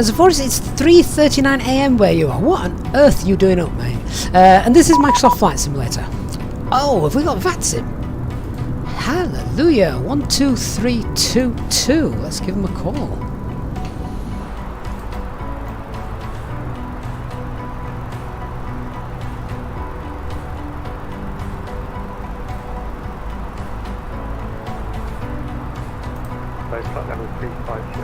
Zephoris, it's 3:39 AM where you are. What on earth are you doing up, mate? And this is Microsoft Flight Simulator. Oh, have we got VATSIM? Hallelujah. 12322. Let's give him a call. Flight level 350.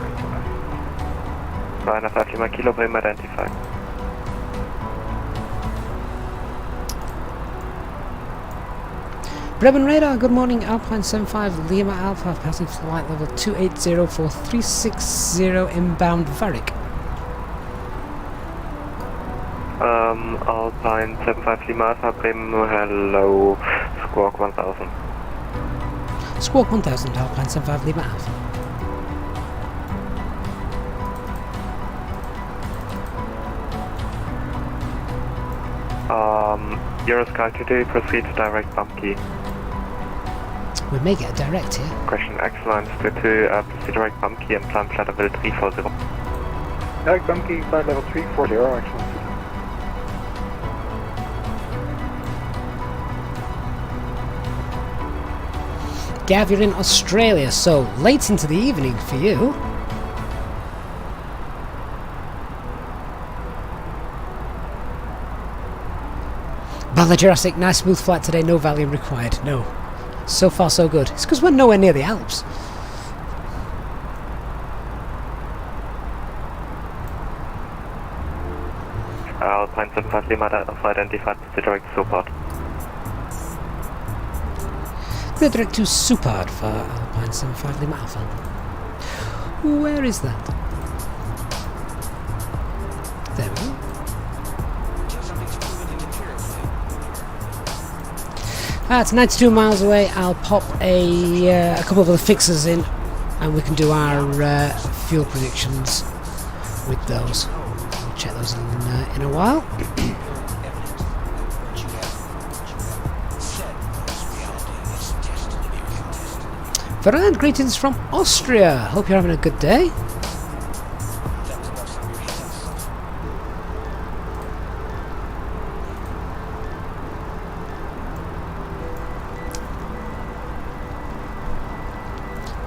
255 Kilo, Bremen identified. Bremen Radar, good morning. Alpine 75 Lima Alpha, passing flight level 280 for 360 inbound Varick. Alpine 75 Lima Alpha, Bremen, hello, Squawk 1000. Squawk 1000, Alpine 75 Lima Alpha. Eurosky today, proceed to direct bump key. We may get a direct here. Question excellent, to proceed direct bump key and plan flight level 340. Direct bump key, flight level 340, excellent. Gav, you're in Australia, so late into the evening for you. Bala Jurassic, nice smooth flight today, no Valium required. No. So far so good. It's because we're nowhere near the Alps. Alpine 75 Lima Alpha identified, proceed direct support. Clear direct to Supard for Alpine 75 Lima Alpha. Where is that? There we go. It's 92 miles away. I'll pop a couple of other fixes in and we can do our fuel predictions with those. We'll check those in a while. Ferrand, greetings from Austria. Hope you're having a good day.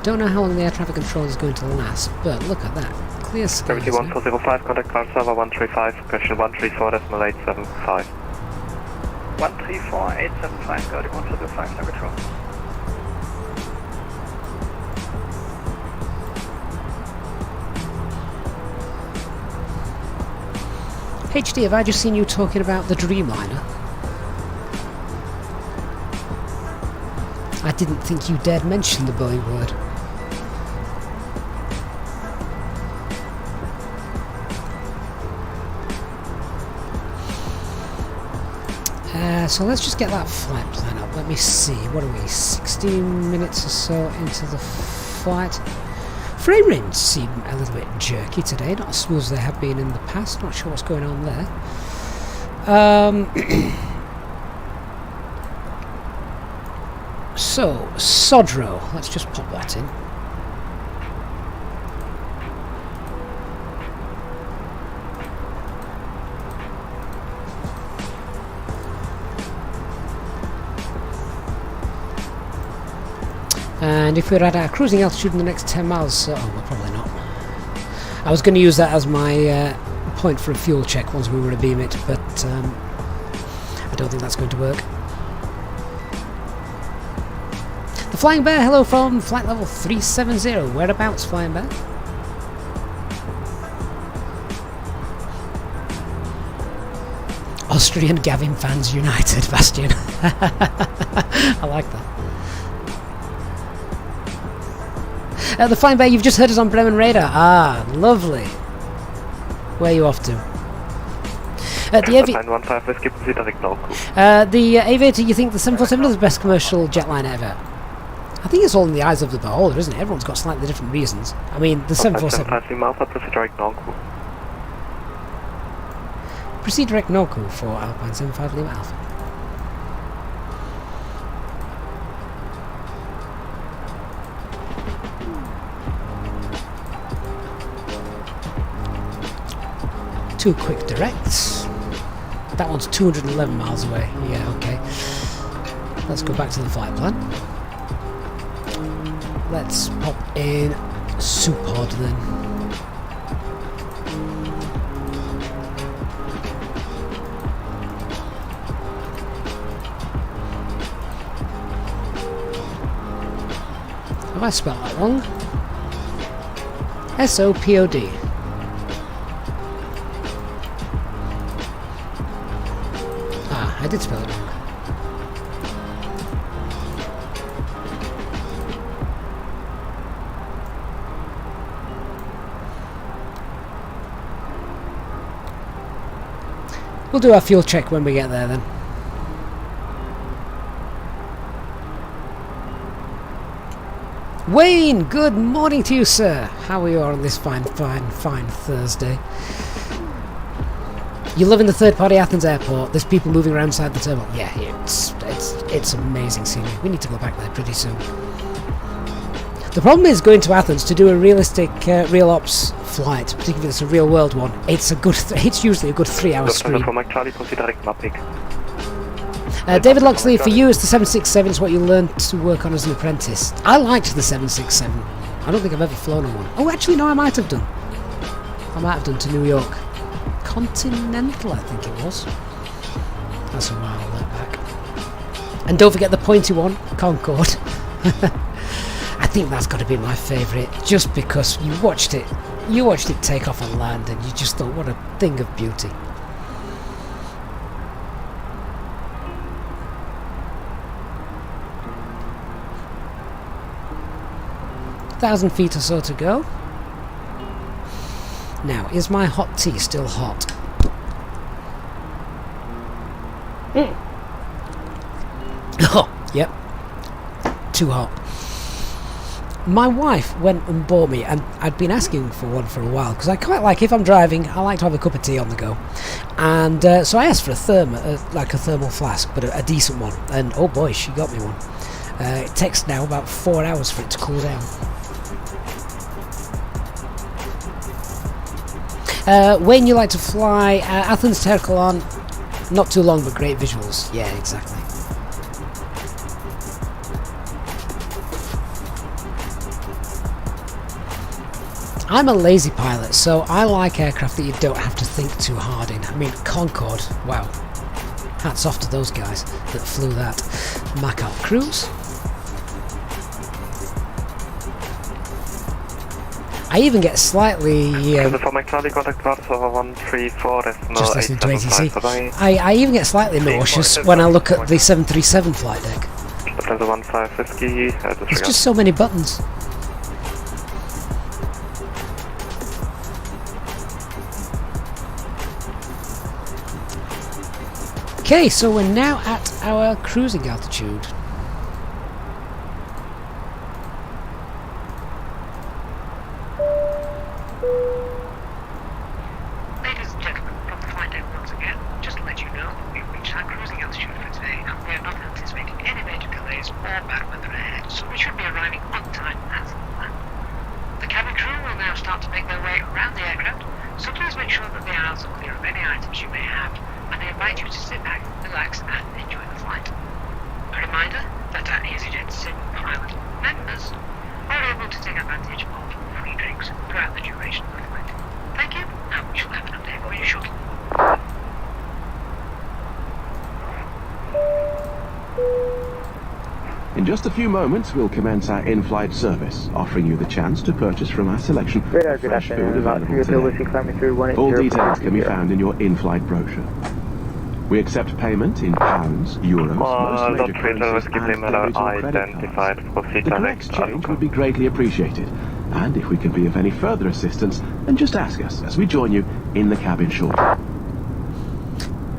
Don't know how long the air traffic control is going to last, but look at that. Clear skies. Gravity 1405, contact ground server 135, question 134.875. 134.875, gravity 145, no control. HD, have I just seen you talking about the Dreamliner? I didn't think you dared mention the bully word. So let's just get that flight plan up. Let me see. What are we? 16 minutes or so into the flight. Frame rates seem a little bit jerky today, not as smooth as they have been in the past. Not sure what's going on there. So, Sodro. Let's just pop that in. And if we're at our cruising altitude in the next 10 miles, oh, well, probably not. I was going to use that as my point for a fuel check once we were to beam it, but I don't think that's going to work. The Flying Bear, hello from flight level 370. Whereabouts, Flying Bear? Austrian Gavin fans united, Bastian. I like that. The Flying Bear, you've just heard us on Bremen Radar. Ah, lovely. Where are you off to? The Aviator, you think the 747 is the best commercial jetliner ever? I think it's all in the eyes of the beholder, isn't it? Everyone's got slightly different reasons. I mean, the 747... Proceed direct Norco for Alpine 75 Lima Alpha. Two quick directs. That one's 211 miles away. Yeah, okay. Let's go back to the flight plan. Let's pop in Supod then. Have I spelled that wrong? S-O-P-O-D. I did spell it wrong. We'll do our fuel check when we get there then. Wayne, good morning to you, sir. How are you on this fine Thursday? You live in the third-party Athens airport. There's people moving around inside the terminal. Yeah, it's amazing scenery. We need to go back there pretty soon. The problem is going to Athens to do a realistic real ops flight, particularly if it's a real world one. It's usually a good 3-hour screen. David Loxley, for you, it's the 767. It's what you learned to work on as an apprentice. I liked the 767. I don't think I've ever flown on one. Oh, actually, no, I might have done. I might have done to New York. Continental, I think it was. That's a while back. And don't forget the pointy one, Concorde. I think that's got to be my favourite, just because you watched it take off and land, and you just thought, what a thing of beauty. Thousand feet or so to go. Now, is my hot tea still hot? Oh, yep. Too hot. My wife went and bought me, and I'd been asking for one for a while, because I quite like, if I'm driving, I like to have a cup of tea on the go. And so I asked for a thermal flask, but a decent one. And oh boy, she got me one. It takes now about 4 hours for it to cool down. When you like to fly, Athens to Herculon, not too long but great visuals. Yeah, exactly. I'm a lazy pilot, so I like aircraft that you don't have to think too hard in. I mean, Concorde, wow. Hats off to those guys that flew that. Mac-up cruise. I even get slightly... just listening to ATC. I even get slightly nauseous when I look at the 737 flight deck. There's just so many buttons. Okay, so we're now at our cruising altitude. Ladies and gentlemen, from the flight deck once again, just to let you know, we've reached our cruising altitude for today and we are not anticipating any major delays or bad weather ahead, so we should be arriving on time as planned. The cabin crew will now start to make their way around the aircraft, so please make sure that the aisles are clear of any items you may have, and I invite you to sit back, relax and enjoy the flight. A reminder that our Easyjet Sim Pilot members are able to take advantage of free drinks throughout the duration of the flight. Thank you, and we shall have an update for you shortly. In just a few moments, we'll commence our in-flight service, offering you the chance to purchase from our selection of fresh food available today. All details can be found in your in-flight brochure. We accept payment in pounds, euros, most major currencies, and debit or credit cards. The correct exchange would be greatly appreciated, and if we can be of any further assistance, then just ask us as we join you in the cabin shortly.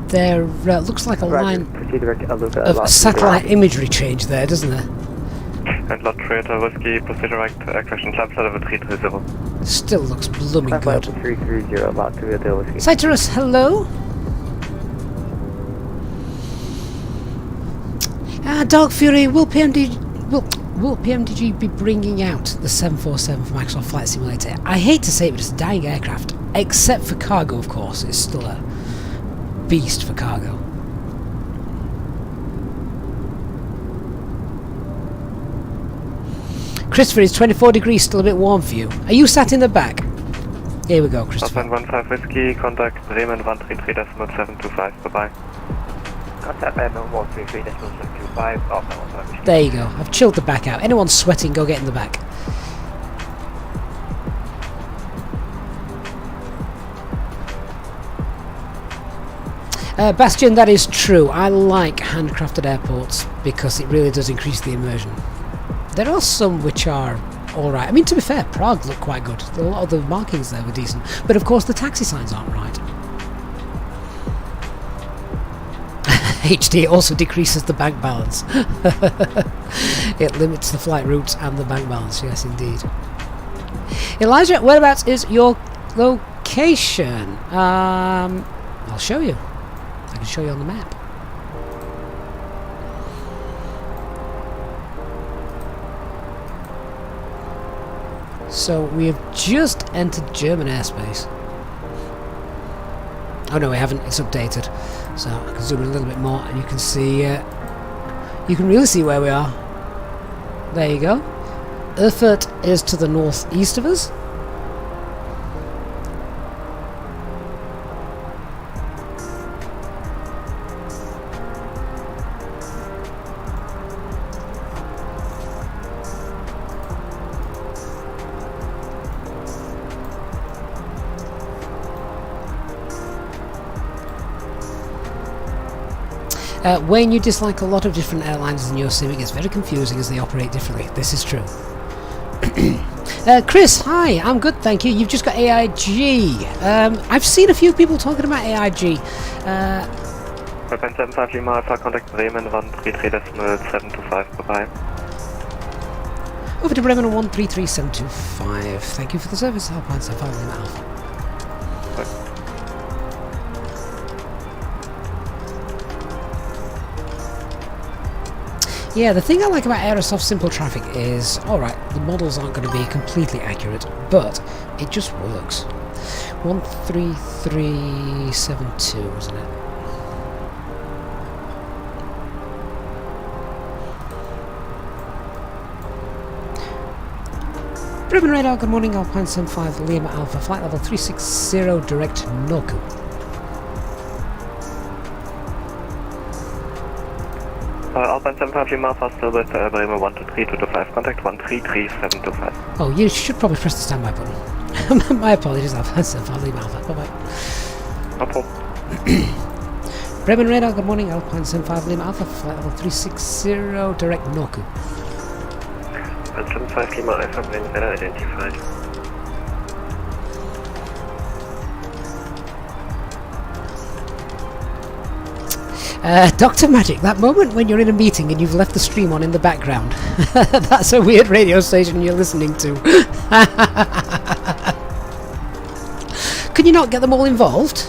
There looks like a line of satellite imagery change there, doesn't there? Still looks blooming good. Citrus, hello? Dark Fury, will PMDG be bringing out the 747 from Microsoft Flight Simulator? I hate to say it, but it's a dying aircraft. Except for cargo, of course. It's still a beast for cargo. Christopher, is 24 degrees still a bit warm for you? Are you sat in the back? Here we go, Christopher. 15 Whiskey, contact Bremen 133.725, bye-bye. Contact Bremen 133.725, there you go, I've chilled the back out. Anyone sweating, go get in the back. Bastian, that is true. I like handcrafted airports because it really does increase the immersion. There are some which are alright. I mean, to be fair, Prague looked quite good. A lot of the markings there were decent. But of course the taxi signs aren't right. HD also decreases the bank balance. It limits the flight routes and the bank balance, yes indeed. Elijah, whereabouts is your location? I'll show you. I can show you on the map. So we have just entered German airspace. Oh no, we haven't. It's updated. So I can zoom in a little bit more, and you can see. You can really see where we are. There you go. Erfurt is to the northeast of us. When you dislike a lot of different airlines in your sim, it gets very confusing as they operate differently. This is true. Chris, hi, I'm good, thank you. You've just got AIG. I've seen a few people talking about AIG. Contact Bremen 133.725, bye-bye. Over to Bremen 133.725. Thank you for the service. Alpine Sapphire Lima Alpha. Yeah, the thing I like about Aerosoft Simple Traffic is, alright, the models aren't going to be completely accurate, but it just works. 13372, isn't it? Bremen Radar, good morning, Alpine 75 Lima Alpha, flight level 360, direct Noku. Alpine 75 Lima Alpha, still with Bremen 123-225, contact 133-725. Oh, you should probably press the standby button. My apologies, Alpine 75 Lima Alpha, bye bye. Bremen Radar, good morning, Alpine 75 Lima Alpha, flight level 360, direct Noku. 175 Lima Alpha, Bremen Radar identified. Dr. Magic, that moment when you're in a meeting and you've left the stream on in the background. That's a weird radio station you're listening to. Can you not get them all involved?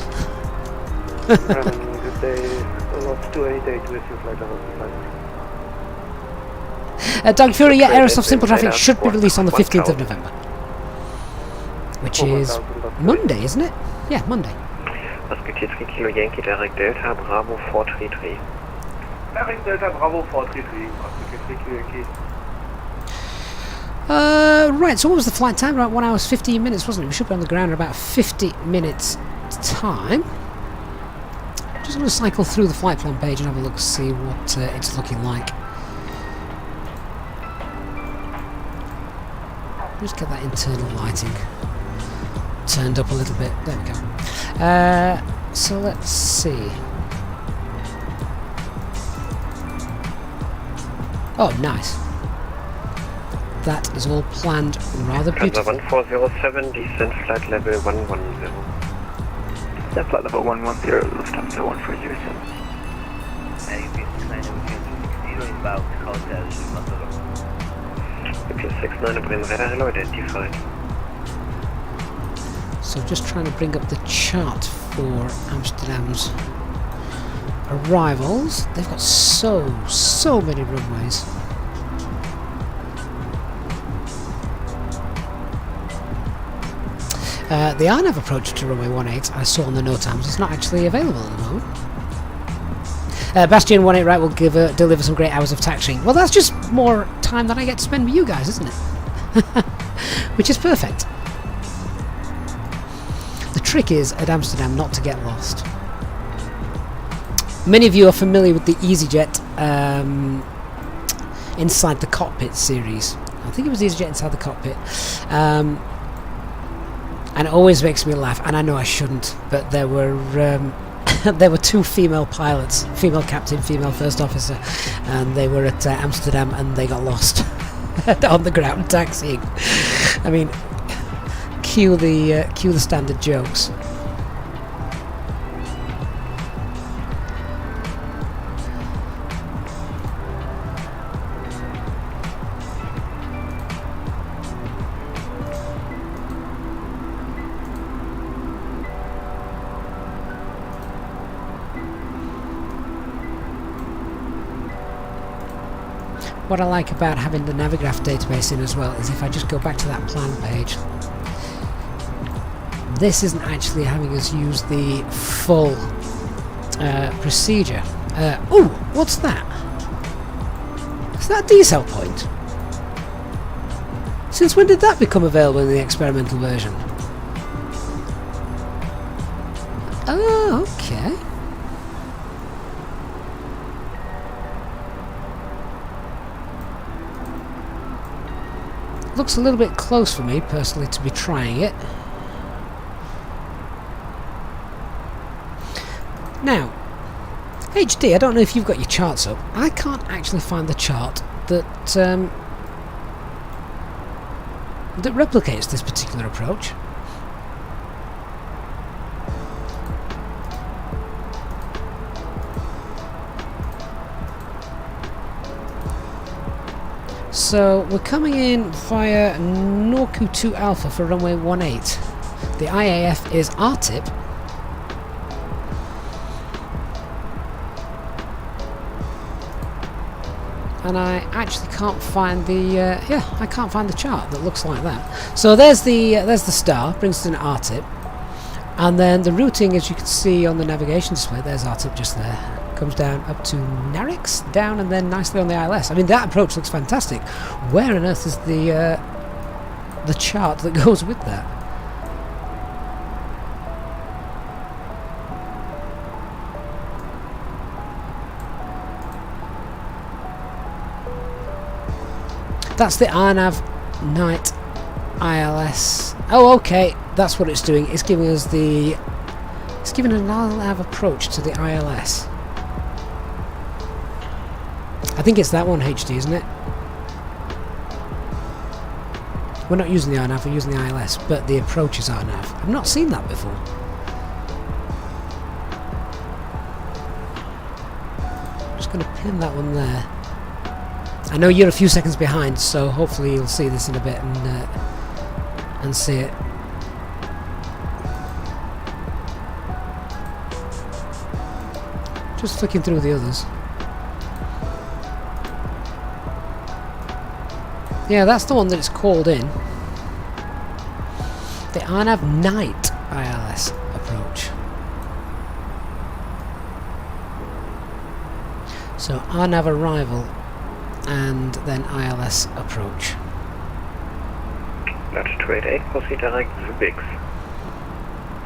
Doug Fury, yeah, Aerosoft Simple Traffic should be released on the 15th of November. Which is Monday, isn't it? Yeah, Monday. Respektiert 3 Kilo Yankee, Derek Delta, Bravo 433. Derek Delta, Bravo 433. Respektiert 3 Kilo Yankee. Right, so what was the flight time? About 1 hour 15 minutes, wasn't it? We should be on the ground in about 50 minutes time. Just going to cycle through the flight plan page and have a look, see what it's looking like. Just get that internal lighting turned up a little bit. There we go. So let's see. Oh, nice. That is all planned rather beautifully. 1407, descent flight level 110. Descent flight level 110, Lufthansa 140. Inbound hotel, 69 Bremen Radar, hello, identified. So just trying to bring up the chart for Amsterdam's arrivals. They've got so many runways. The RNAV approach to runway 18 I saw on the no times is not actually available at the moment. Bastion 18 right will deliver some great hours of taxiing. Well, that's just more time that I get to spend with you guys, isn't it? Which is perfect. The trick is at Amsterdam not to get lost. Many of you are familiar with the Easyjet Inside the Cockpit series. I think it was Easyjet Inside the Cockpit. And it always makes me laugh, and I know I shouldn't, but there were there were 2 female pilots, female captain, female first officer, and they were at Amsterdam and they got lost on the ground taxiing. I mean, cue the standard jokes. What I like about having the Navigraph database in as well is if I just go back to that plan page, this isn't actually having us use the full procedure. Oh, what's that? Is that a decel point? Since when did that become available in the experimental version? Oh, okay. Looks a little bit close for me, personally, to be trying it. Now, HD, I don't know if you've got your charts up. I can't actually find the chart that that replicates this particular approach. So we're coming in via Norku 2 Alpha for runway 18. The IAF is RTIP. and I actually can't find the I can't find the chart that looks like that. So there's the star, brings us an RTIP, and then the routing, as you can see on the navigation display, there's RTIP just there. Comes down up to Narix, down, and then nicely on the ILS. I mean, that approach looks fantastic. Where on earth is the chart that goes with that? That's the RNAV night ILS. Oh, okay, that's what it's doing. It's giving us the... It's giving an RNAV approach to the ILS. I think it's that one, HD, isn't it? We're not using the RNAV, we're using the ILS, but the approach is RNAV. I've not seen that before. I'm just going to pin that one there. I know you're a few seconds behind, so hopefully you'll see this in a bit and see it. Just flicking through the others. Yeah, that's the one that it's called in. The RNAV night ILS approach. So RNAV arrival and then ILS approach. Lot 288, proceed direct to Bix.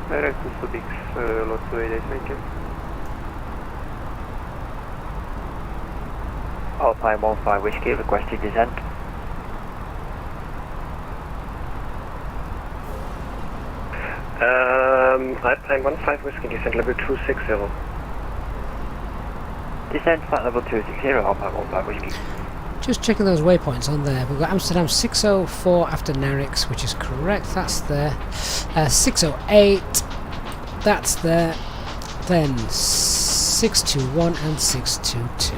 Direct to Bix, lot 288, thank you. Alpine 15 Whiskey, requesting descent. Alpine 15 Whiskey, descent level 260. Descent flight level 260, Alpine 15 Whiskey. Just checking those waypoints on there. We've got Amsterdam 604 after Narix, which is correct. That's there. 608. That's there. Then 621 and 622.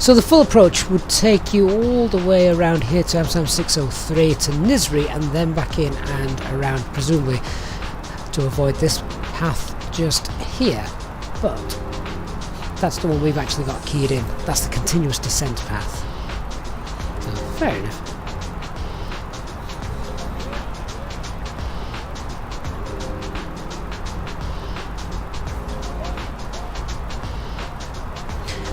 So the full approach would take you all the way around here to Amsterdam 603 to Nizri and then back in and around, presumably to avoid this path just here. But that's the one we've actually got keyed in. That's the continuous descent path. So, fair enough.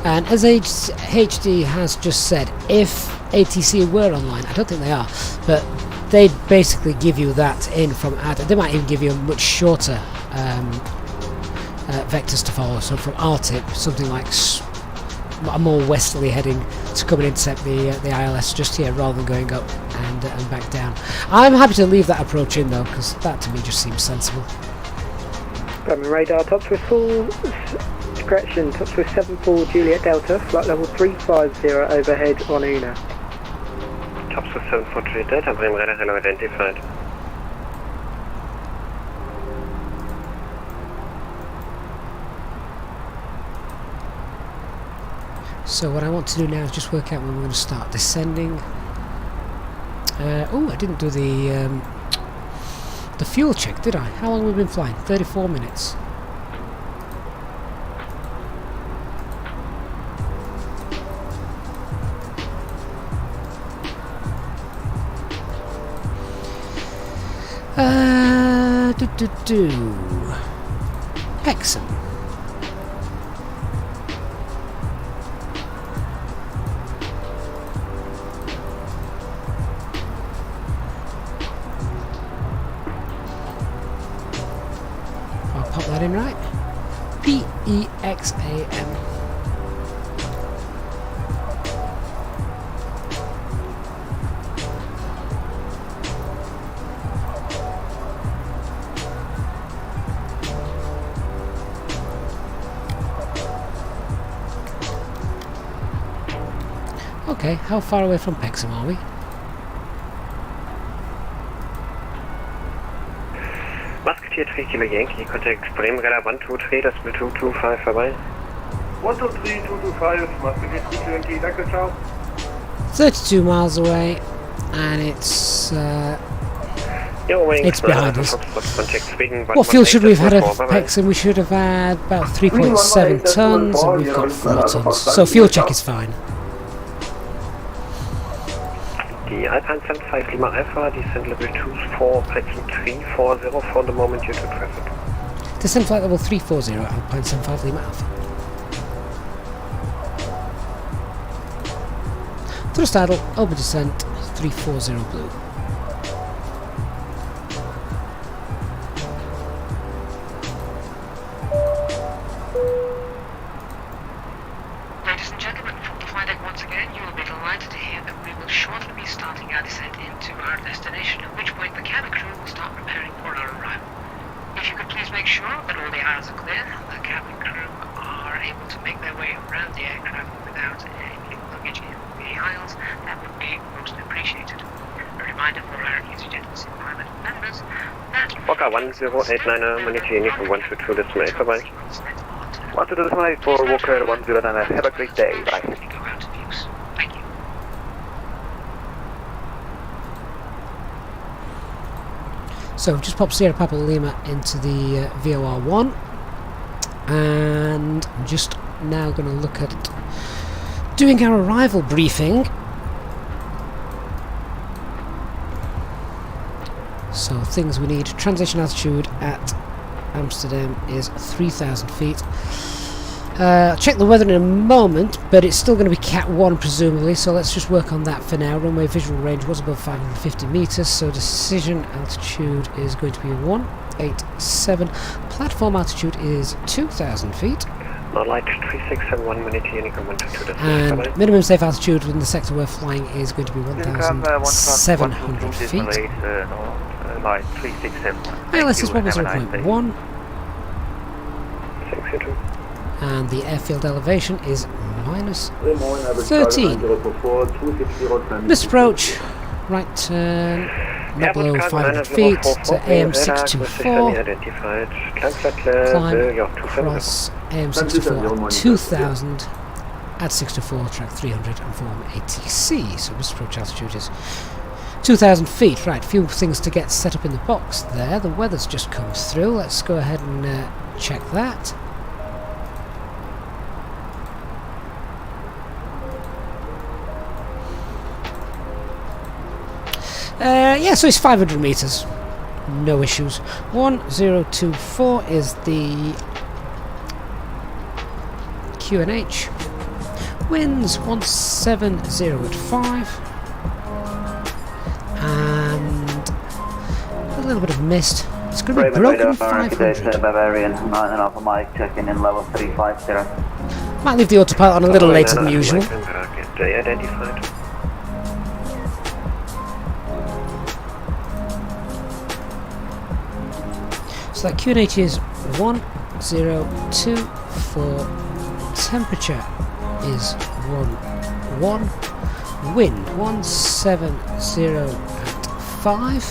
And as HD has just said, if ATC were online, I don't think they are, but they'd basically give you that in from they might even give you a much shorter vectors to follow. So from RTIP, something like a more westerly heading to come and intercept the ILS just here, rather than going up and back down. I'm happy to leave that approach in though, because that to me just seems sensible. Grabbing radar, top twist full. Correction, top twist 74 Juliet Delta, flight level 350 overhead on Una. Top twist 74 Juliet Delta, bring radar hello identified. So what I want to do now is just work out when we're going to start descending. Oh, I didn't do the fuel check, did I? How long have we been flying? 34 minutes. Hexham. I'll pop that in right. PEXAM. Okay, how far away from Hexham are we? Musketeer 3 Kilo Yankee, contact Bremen Radar 123, das mit 225 vorbei. 123, 225, Musketeer 3 Kilo Yankee, danke, ciao. 32 miles away, and it's It's behind us. What fuel should we have had at Pexham? We should have had about 3.7 tonnes, and we've got 4 tonnes. So fuel check is fine. Die Alpine 75 Lima Alpha, descent level 24, Python 340 for the moment due to traffic. Descent flight level 340, Alpine 75 Lima Alpha. Thrust idle, over descent, 340 blue. Ladies and gentlemen, from the flight deck once again, you will be delighted to hear that we will shortly be starting our descent into our destination, at which point the cabin crew will start preparing for our arrival. If you could please make sure that all the aisles are clear, the cabin crew are able to make their way around the aircraft without any luggage in the aisles, that would be most appreciated. A reminder for our Easyjet pilot members that... Fokker 1089, Manage Uniform 122, decimal 8, bye-bye. 122 decimal 8 for Walker 109, have a great day, bye. Thank you. So we've just popped Sierra Papa Lima into the VOR1, and I'm just now going to look at doing our arrival briefing. So things we need: transition altitude at Amsterdam is 3,000 feet. I'll check the weather in a moment, but it's still going to be Cat 1 presumably, so let's just work on that for now. Runway visual range was above 550 metres, so decision altitude is going to be 187. Platform altitude is 2,000 feet. Light 3671, Manage Uniform 122, And bye-bye. minimum safe altitude in the sector we're flying is going to be 1,700 feet. Light 367. ILS is 1.1, Thanks, you too. and the airfield elevation is minus 13. Misapproach, right turn, not below 500 feet to AM624, climb across AM624 at 2000 at 624, track 300 and form ATC. So misapproach altitude is 2,000 feet. Right, few things to get set up in the box there. The weather's just come through. Let's go ahead and check that. Yeah, so it's 500 meters. No issues. 1024 is the QNH. Winds 170 at 5. And a little bit of mist. It's going to be broken 500. Bavarian, 9.5 Mike, checking in level 350. Might leave the autopilot on a little later than usual. Day identified. So that QNH is 1024. Temperature is 11. Wind 170 at 5.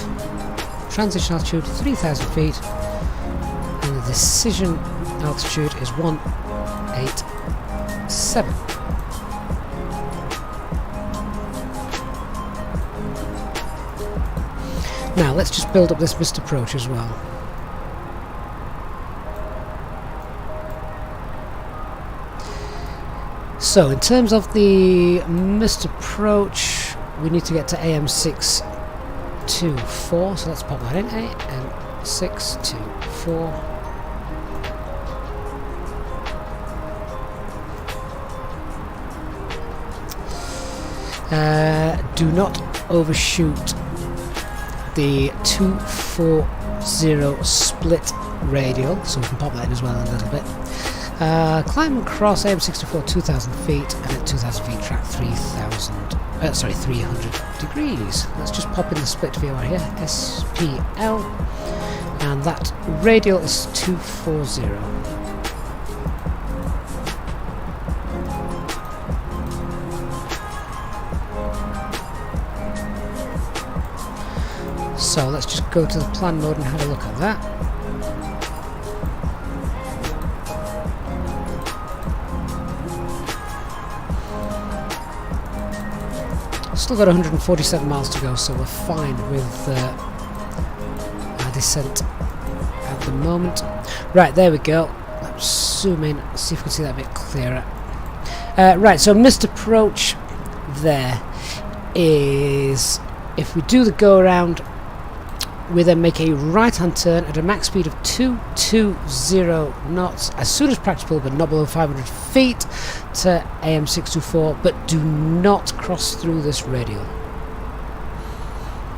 Transition altitude 3,000 feet. And the decision altitude is 187. Now let's just build up this missed approach as well. So in terms of the missed approach, we need to get to AM624, so let's pop that in. AM624. Do not overshoot the 240 split radial, so we can pop that in as well in a little bit. Climb across AM64 2,000 feet, and at 2,000 feet track 300 degrees. Let's just pop in the split VOR here, SPL, and that radial is 240. So let's just go to the plan mode and have a look at that. Still got 147 miles to go, so we're fine with descent at the moment. Right, there we go. Let's zoom in, see if we can see that a bit clearer. Right, so missed approach there is, if we do the go around, we then make a right hand turn at a max speed of 220 knots as soon as practicable, but not below 500 feet to AM624, but do not cross through this radial.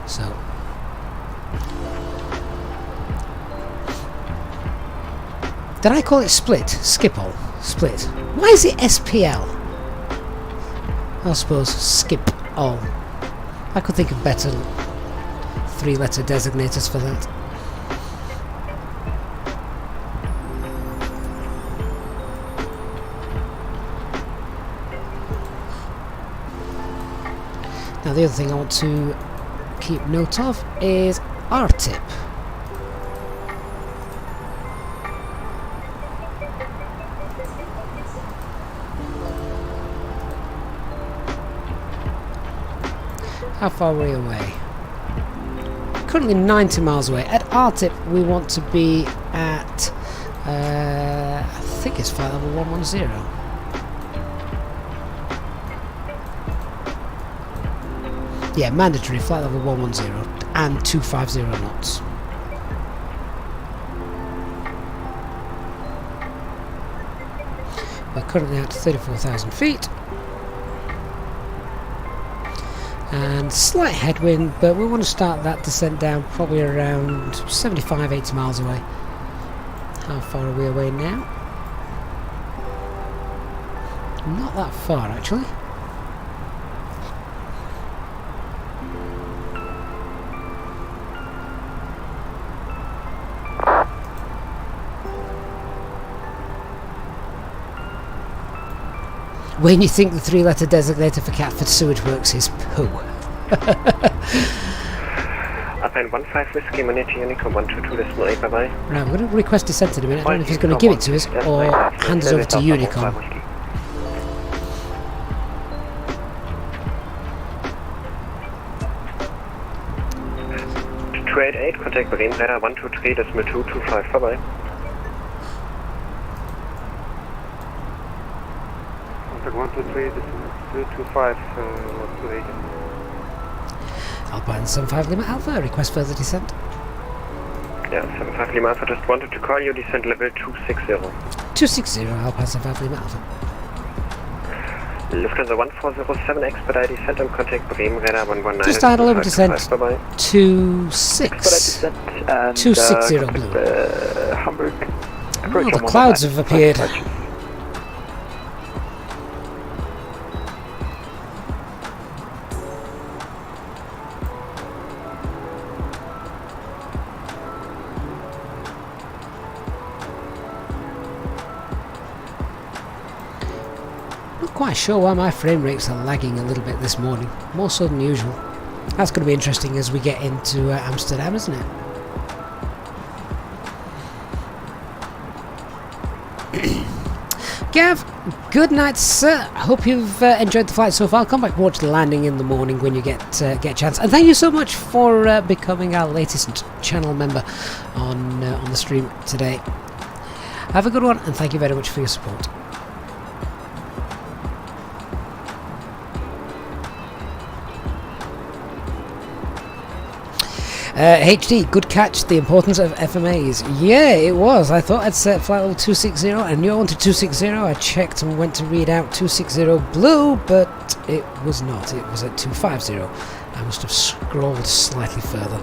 So did I call it split? Skip-all? Split. Why is it SPL? I suppose skip-all. I could think of better 3-letter designators for that. Now the other thing I want to keep note of is RTIP. How far are we away? Currently 90 miles away. At RTIP we want to be at I think it's flight level 110. Yeah, mandatory flight level 110 and 250 knots. We're currently at 34,000 feet. And slight headwind, but we want to start that descent down probably around 75-80 miles away. How far are we away now? Not that far actually. When you think the 3-letter designator for Catford Sewage Works is poo. Upline 15 Whiskey, Manager Unicorn 122.8, bye-bye. Right, we're going to request descent in a minute. I don't know if he's going to give it to us or hand us over to Unicorn. To 288, contact Marine Radar 123.225, bye-bye. Contact 123.225, 128. Alpine 75 Lima Alpha, request further descent. Yeah, 75 Lima Alpha, just wanted to call you, descent level 260. 260, Alpine 75 Lima Alpha. Lufthansa 1407, expedite descent and contact Bremen Radar 119. Just idle over descent, bye bye. 26. 260 blue. Hamburg. Oh, the clouds have appeared. Quite sure why my frame rates are lagging a little bit this morning, more so than usual. That's going to be interesting as we get into Amsterdam, isn't it? Gav, good night, sir. Hope you've enjoyed the flight so far. Come back and watch the landing in the morning when you get a chance. And thank you so much for becoming our latest channel member on the stream today. Have a good one, and thank you very much for your support. HD, good catch, the importance of FMAs. Yeah, it was. I thought I'd set flight level 260. I knew I wanted 260. I checked and went to read out 260 blue, but it was not. It was at 250. I must have scrolled slightly further.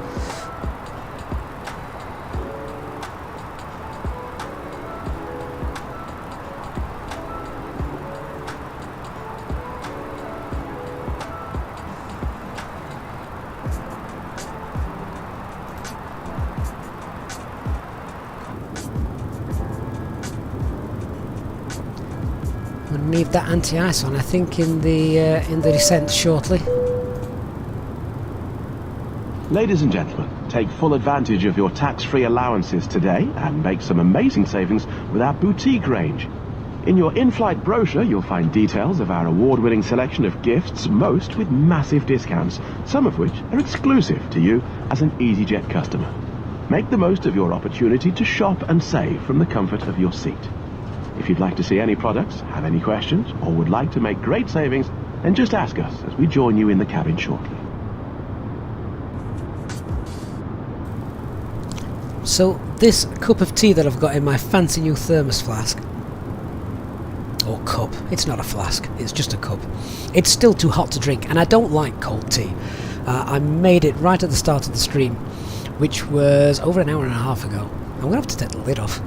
Leave that anti-ice on, I think, in the descent shortly. Ladies and gentlemen, take full advantage of your tax-free allowances today and make some amazing savings with our boutique range. In your in-flight brochure, you'll find details of our award-winning selection of gifts, most with massive discounts, some of which are exclusive to you as an Easyjet customer. Make the most of your opportunity to shop and save from the comfort of your seat. If you'd like to see any products, have any questions, or would like to make great savings, then just ask us as we join you in the cabin shortly. So this cup of tea that I've got in my fancy new thermos flask, or cup, it's not a flask, it's just a cup. It's still too hot to drink, and I don't like cold tea. I made it right at the start of the stream, which was over an hour and a half ago. I'm going to have to take the lid off.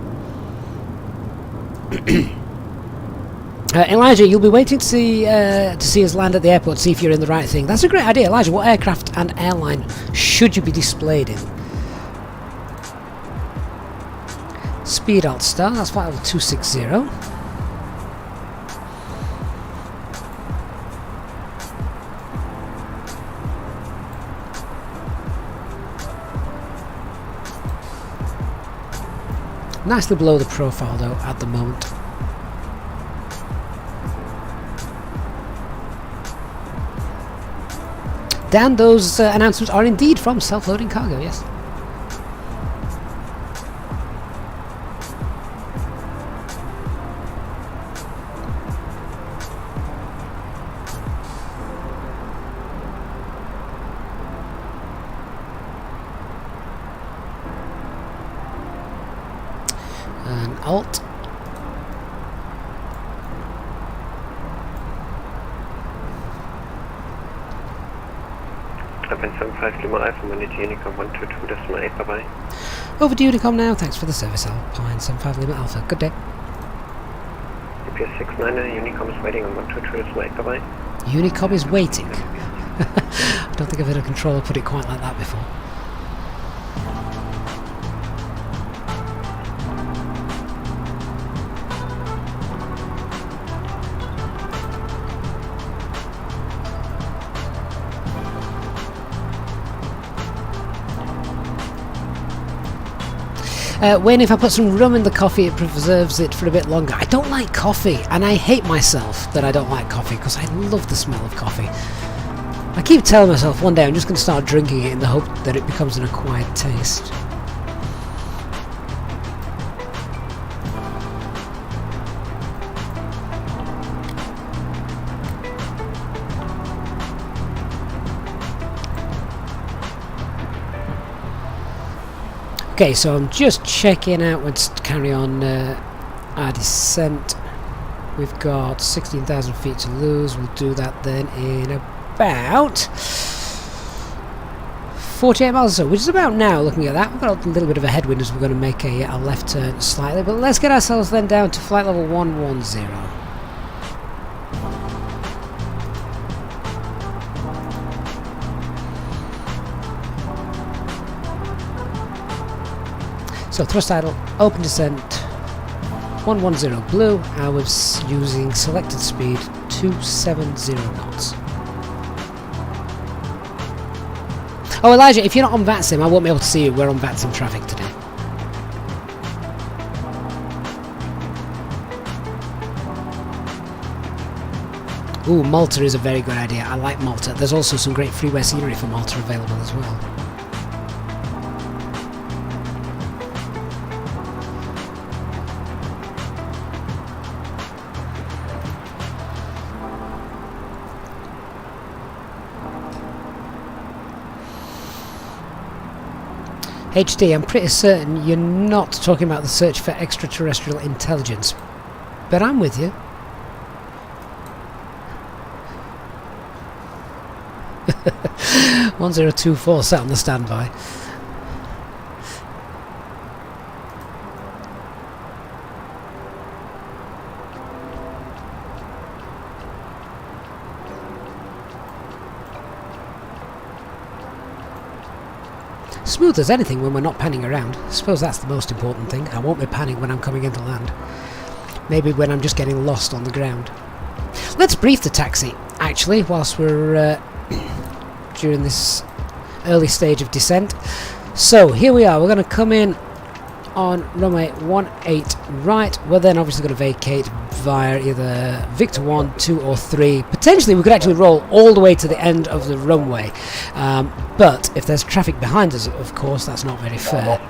Elijah, you'll be waiting to see us land at the airport, see if you're in the right thing. That's a great idea. Elijah, what aircraft and airline should you be displayed in? Speed Alt Star, that's flight level 260. Nicely below the profile though at the moment. Dan, those announcements are indeed from self-loading cargo, yes. And Alt. I've 75 Lima Alpha, manage Unicom 122.8, bye-bye. Over to Unicom now, thanks for the service, Alpine 75 Lima Alpha, good day. UPS 69er, Unicom is waiting on 122.8, bye-bye. Unicom is waiting? I don't think I've heard a controller put it quite like that before. Wayne, if I put some rum in the coffee, it preserves it for a bit longer. I don't like coffee, and I hate myself that I don't like coffee, because I love the smell of coffee. I keep telling myself one day I'm just going to start drinking it in the hope that it becomes an acquired taste. Okay, so I'm just checking out, let's carry on our descent. We've got 16,000 feet to lose. We'll do that then in about 48 miles or so, which is about now. Looking at that, we've got a little bit of a headwind as we're going to make a left turn slightly, but let's get ourselves then down to flight level 110. So thrust idle, open descent, 110 blue. I was using selected speed 270 knots. Oh, Elijah, if you're not on VATSIM, I won't be able to see you. We're on VATSIM traffic today. Ooh, Malta is a very good idea. I like Malta. There's also some great freeware scenery for Malta available as well. HD, I'm pretty certain you're not talking about the search for extraterrestrial intelligence, but I'm with you. "1024 sat on the standby." Smooth as anything when we're not panning around. I suppose that's the most important thing. I won't be panning when I'm coming into land. Maybe when I'm just getting lost on the ground. Let's brief the taxi, actually, whilst we're during this early stage of descent. So here we are. We're going to come in on runway 18 right. We're then obviously going to vacate via either Victor 1, 2 or 3. Potentially we could actually roll all the way to the end of the runway, but if there's traffic behind us, of course, that's not very fair.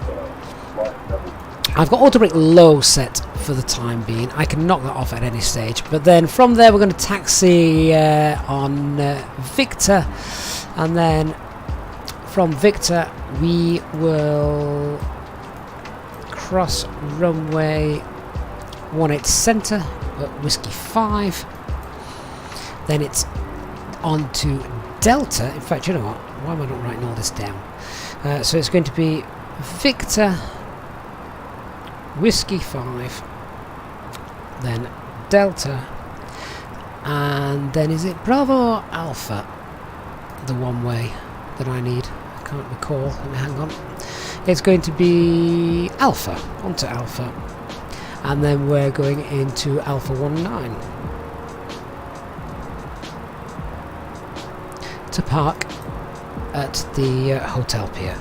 I've got auto brake low set for the time being. I can knock that off at any stage, but then from there we're going to taxi on Victor, and then from Victor we will cross runway 18 centre at Whiskey 5, then it's on to Delta. In fact, you know what, why am I not writing all this down? So it's going to be Victor Whiskey 5, then Delta, and then is it Bravo or Alpha, the one way that I need? I can't recall, let me hang on. It's going to be Alpha, onto Alpha, and then we're going into Alpha 19 to park at the hotel pier.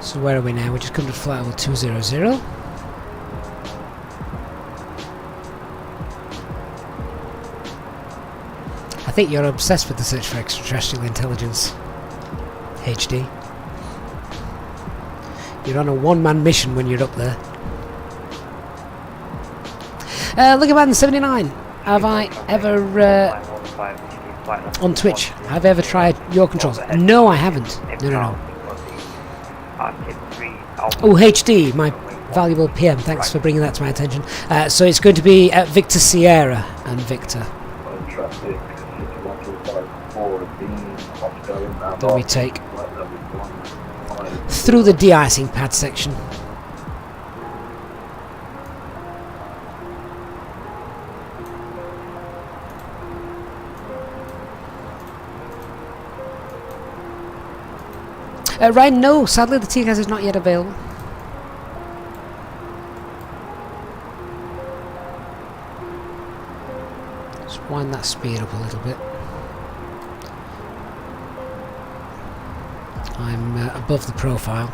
So where are we now? We just come to flight level 200. I think you're obsessed with the search for extraterrestrial intelligence, HD. You're on a one-man mission when you're up there. Look at man 79. Have I ever on Twitch? Have I ever tried your controls? No, I haven't. No. Oh, HD, my valuable PM. Thanks for bringing that to my attention. So it's going to be Victor Sierra and Victor. Then we take through the de-icing pad section. Ryan, no, sadly the T-Gas is not yet available. Let's wind that speed up a little bit. I'm above the profile.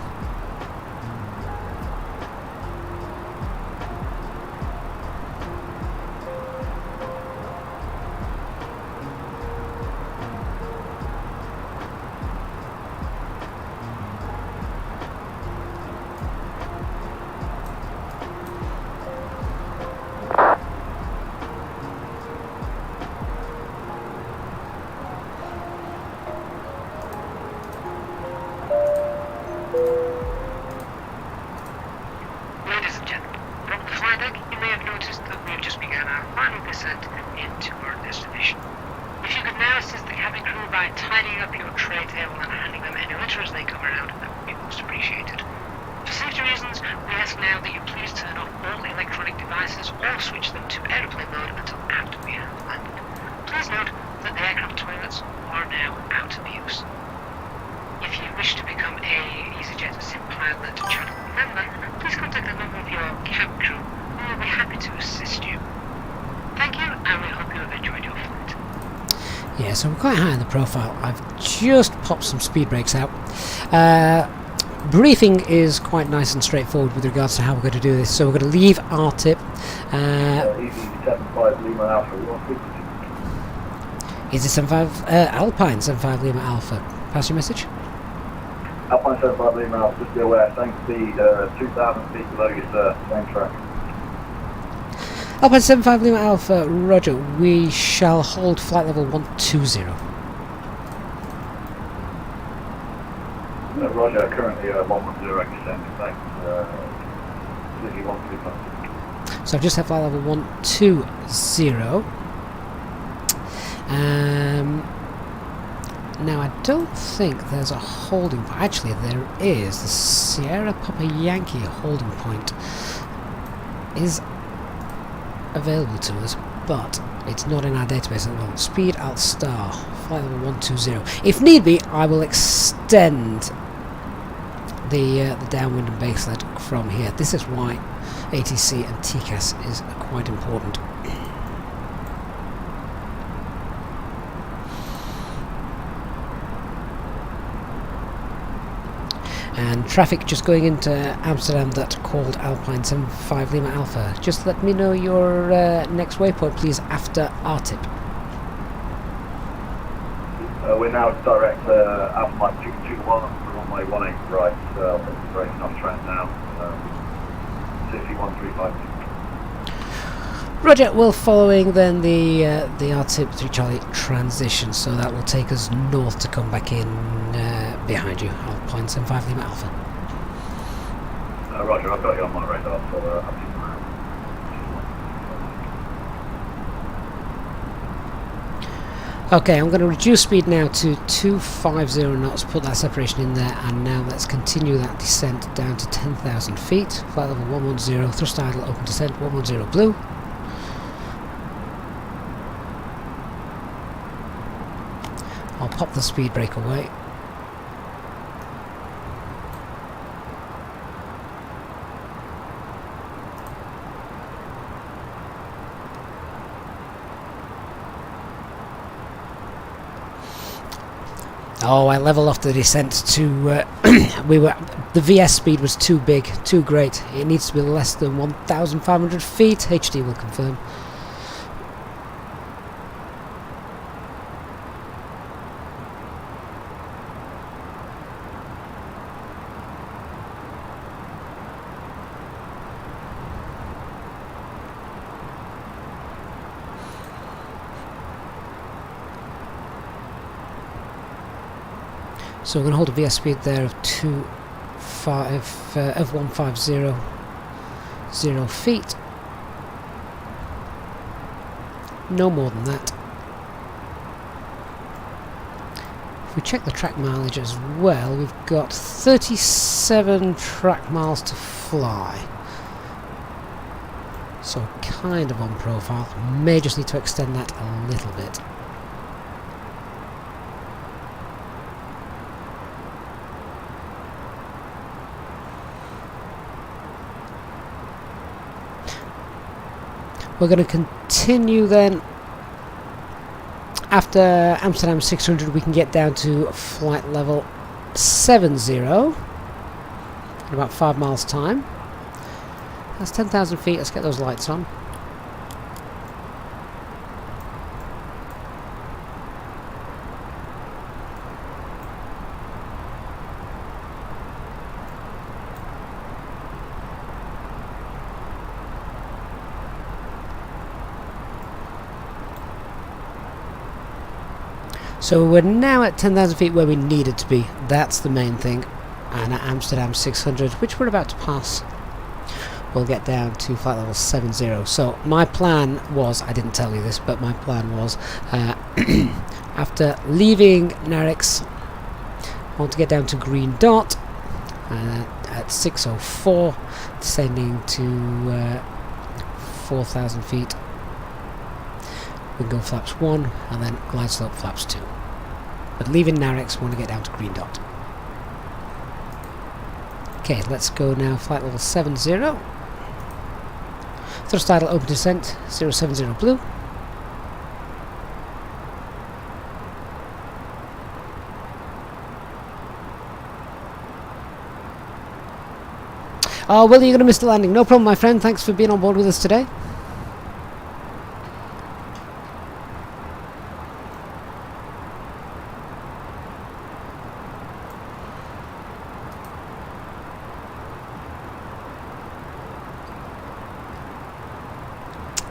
So we're quite high on the profile. I've just popped some speed brakes out. Briefing is quite nice and straightforward with regards to how we're going to do this. So we're going to leave RTIP. Easy 75 Alpine 75 Lima Alpha. Pass your message. Alpine 75 Lima Alpha, just be aware, same speed, 2,000 feet below you, sir, same track. Alpine 75 Lima Alpha, roger. We shall hold flight level 120. Roger, currently 110 descent, thanks. City 125. So I've just had flight level 120. Now I don't think there's a holding point. Actually, there is. The Sierra Papa Yankee holding point is available to us, but it's not in our database at the moment. Speed Alt Star, flight level 120. If need be, I will extend the downwind and baselet from here. This is why ATC and TCAS is quite important. And traffic just going into Amsterdam that called Alpine 75 Lima Alpha. Just let me know your next waypoint, please, after RTIP. We're now direct Alpha Mike 221, we're on my 18 right, breaking off track now, 61352. Roger, well, following then the RTIP 3 Charlie transition, so that will take us north to come back in behind you, Alpine 75 Lima Alpha. Roger, I've got you on my radar for Okay, I'm going to reduce speed now to 250 knots, put that separation in there, and now let's continue that descent down to 10,000 feet. Flight level 110, thrust idle, open descent, 110 blue. I'll pop the speed brake away. Oh, I leveled off the descent to the VS speed was too big, too great. It needs to be less than 1,500 feet. HD will confirm. So we're going to hold a VS speed there of 150 feet. No more than that. If we check the track mileage as well, we've got 37 track miles to fly. So kind of on profile. May just need to extend that a little bit. We're going to continue then. After Amsterdam 600 we can get down to flight level 70 in about 5 miles time. That's 10,000 feet, let's get those lights on. So we're now at 10,000 feet where we needed to be. That's the main thing. And at Amsterdam 600, which we're about to pass, we'll get down to flight level 70. So my plan was, I didn't tell you this, but my plan was after leaving Narix, I want to get down to Green Dot at 604, descending to 4,000 feet. We can go flaps 1 and then glide slope flaps 2. But leaving Narix, we want to get down to Green Dot. Okay, let's go now, flight level 70. Thrust idle open descent, 070 blue. Oh, Will, you're going to miss the landing. No problem, my friend. Thanks for being on board with us today.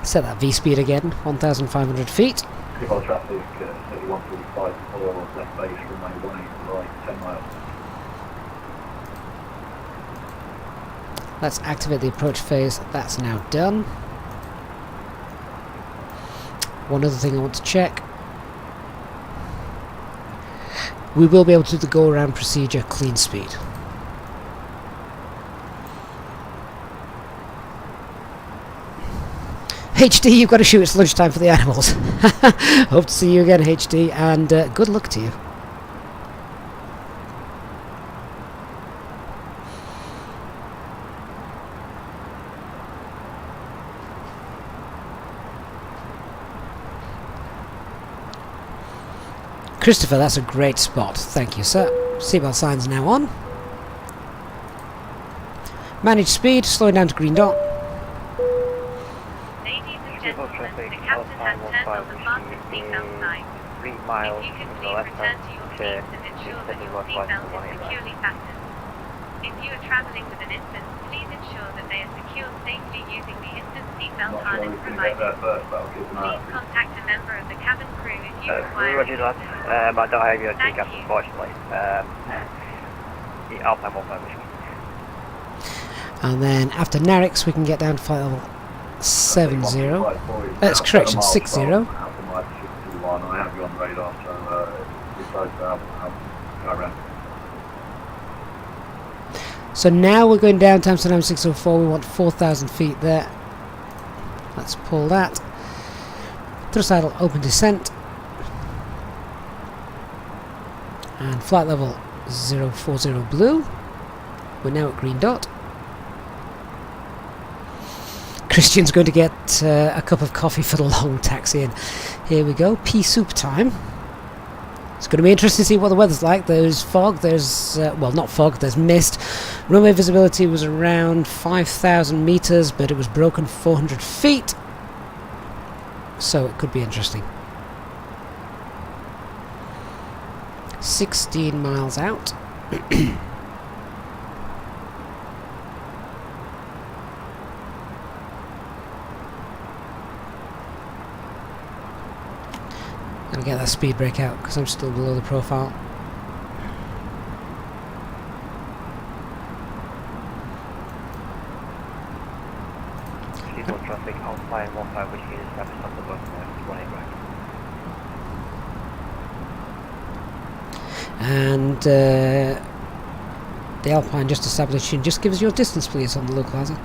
Set that V speed again, 1,500 feet. Keep on traffic, 3145, follow left base from my 18 right, 10 miles. Let's activate the approach phase. That's now done. One other thing I want to check. We will be able to do the go-around procedure clean speed. HD, you've got to shoot. It's lunchtime for the animals. Hope to see you again, HD, and good luck to you. Christopher, that's a great spot. Thank you, sir. Seatbelt signs now on. Manage speed, slowing down to green dot. Ladies and gentlemen, the captain has turned on the fastest seatbelt sign. 3 miles If you could to the please left return to hand your chair, seats and ensure that set the your road lights seatbelt to is 1 securely fastened. If you are traveling with an infant, please ensure that they are secured safely using the infant seatbelt harness provided. Please contact a member of the cabin crew if you require. Roger that. I don't have your ticket, unfortunately. Alpine 15 whiskey. And then after Narix we can get down to flight level 70. That's correction, 60. I have you on radar, so it's close to go around. So now we're going down to Amsterdam 604, we want 4,000 feet there. Let's pull that. Thrust idle, open descent. And flight level 040 blue. We're now at green dot. Christian's going to get a cup of coffee for the long taxi in. Here we go, pea soup time. It's going to be interesting to see what the weather's like. There's fog, there's, well, not fog, there's mist. Runway visibility was around 5,000 meters, but it was broken 400 feet. So it could be interesting. 16 miles out. Gonna get that speed brake out because I'm still below the profile. Seatbelt traffic, Alpine 15 whiskey is established on the bus, 18 right. And the Alpine just establishing, just give us your distance please on the localizer.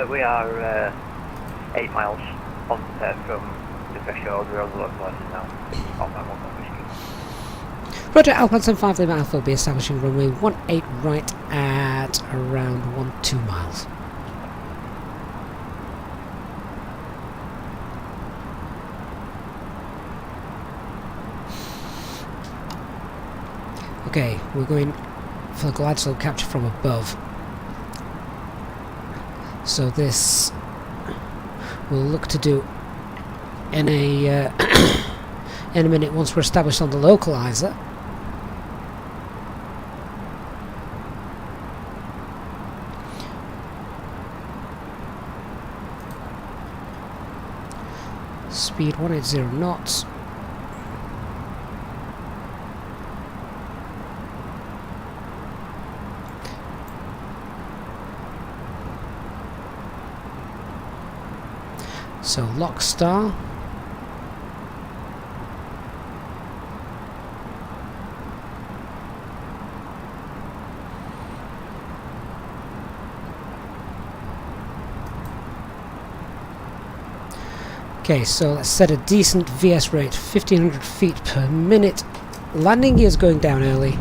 We are 8 miles on from the threshold. We're on the localizer now. Alpine 15 whiskey. Roger, Alpine 75 Lima Alpha will be establishing runway 18 right at around 12 miles. Okay, we're going for the glide slope capture from above. So this we'll look to do in a in a minute once we're established on the localizer. Speed 180 knots. So lock star. Okay, so let's set a decent VS rate, 1500 feet per minute. Landing gear's going down early.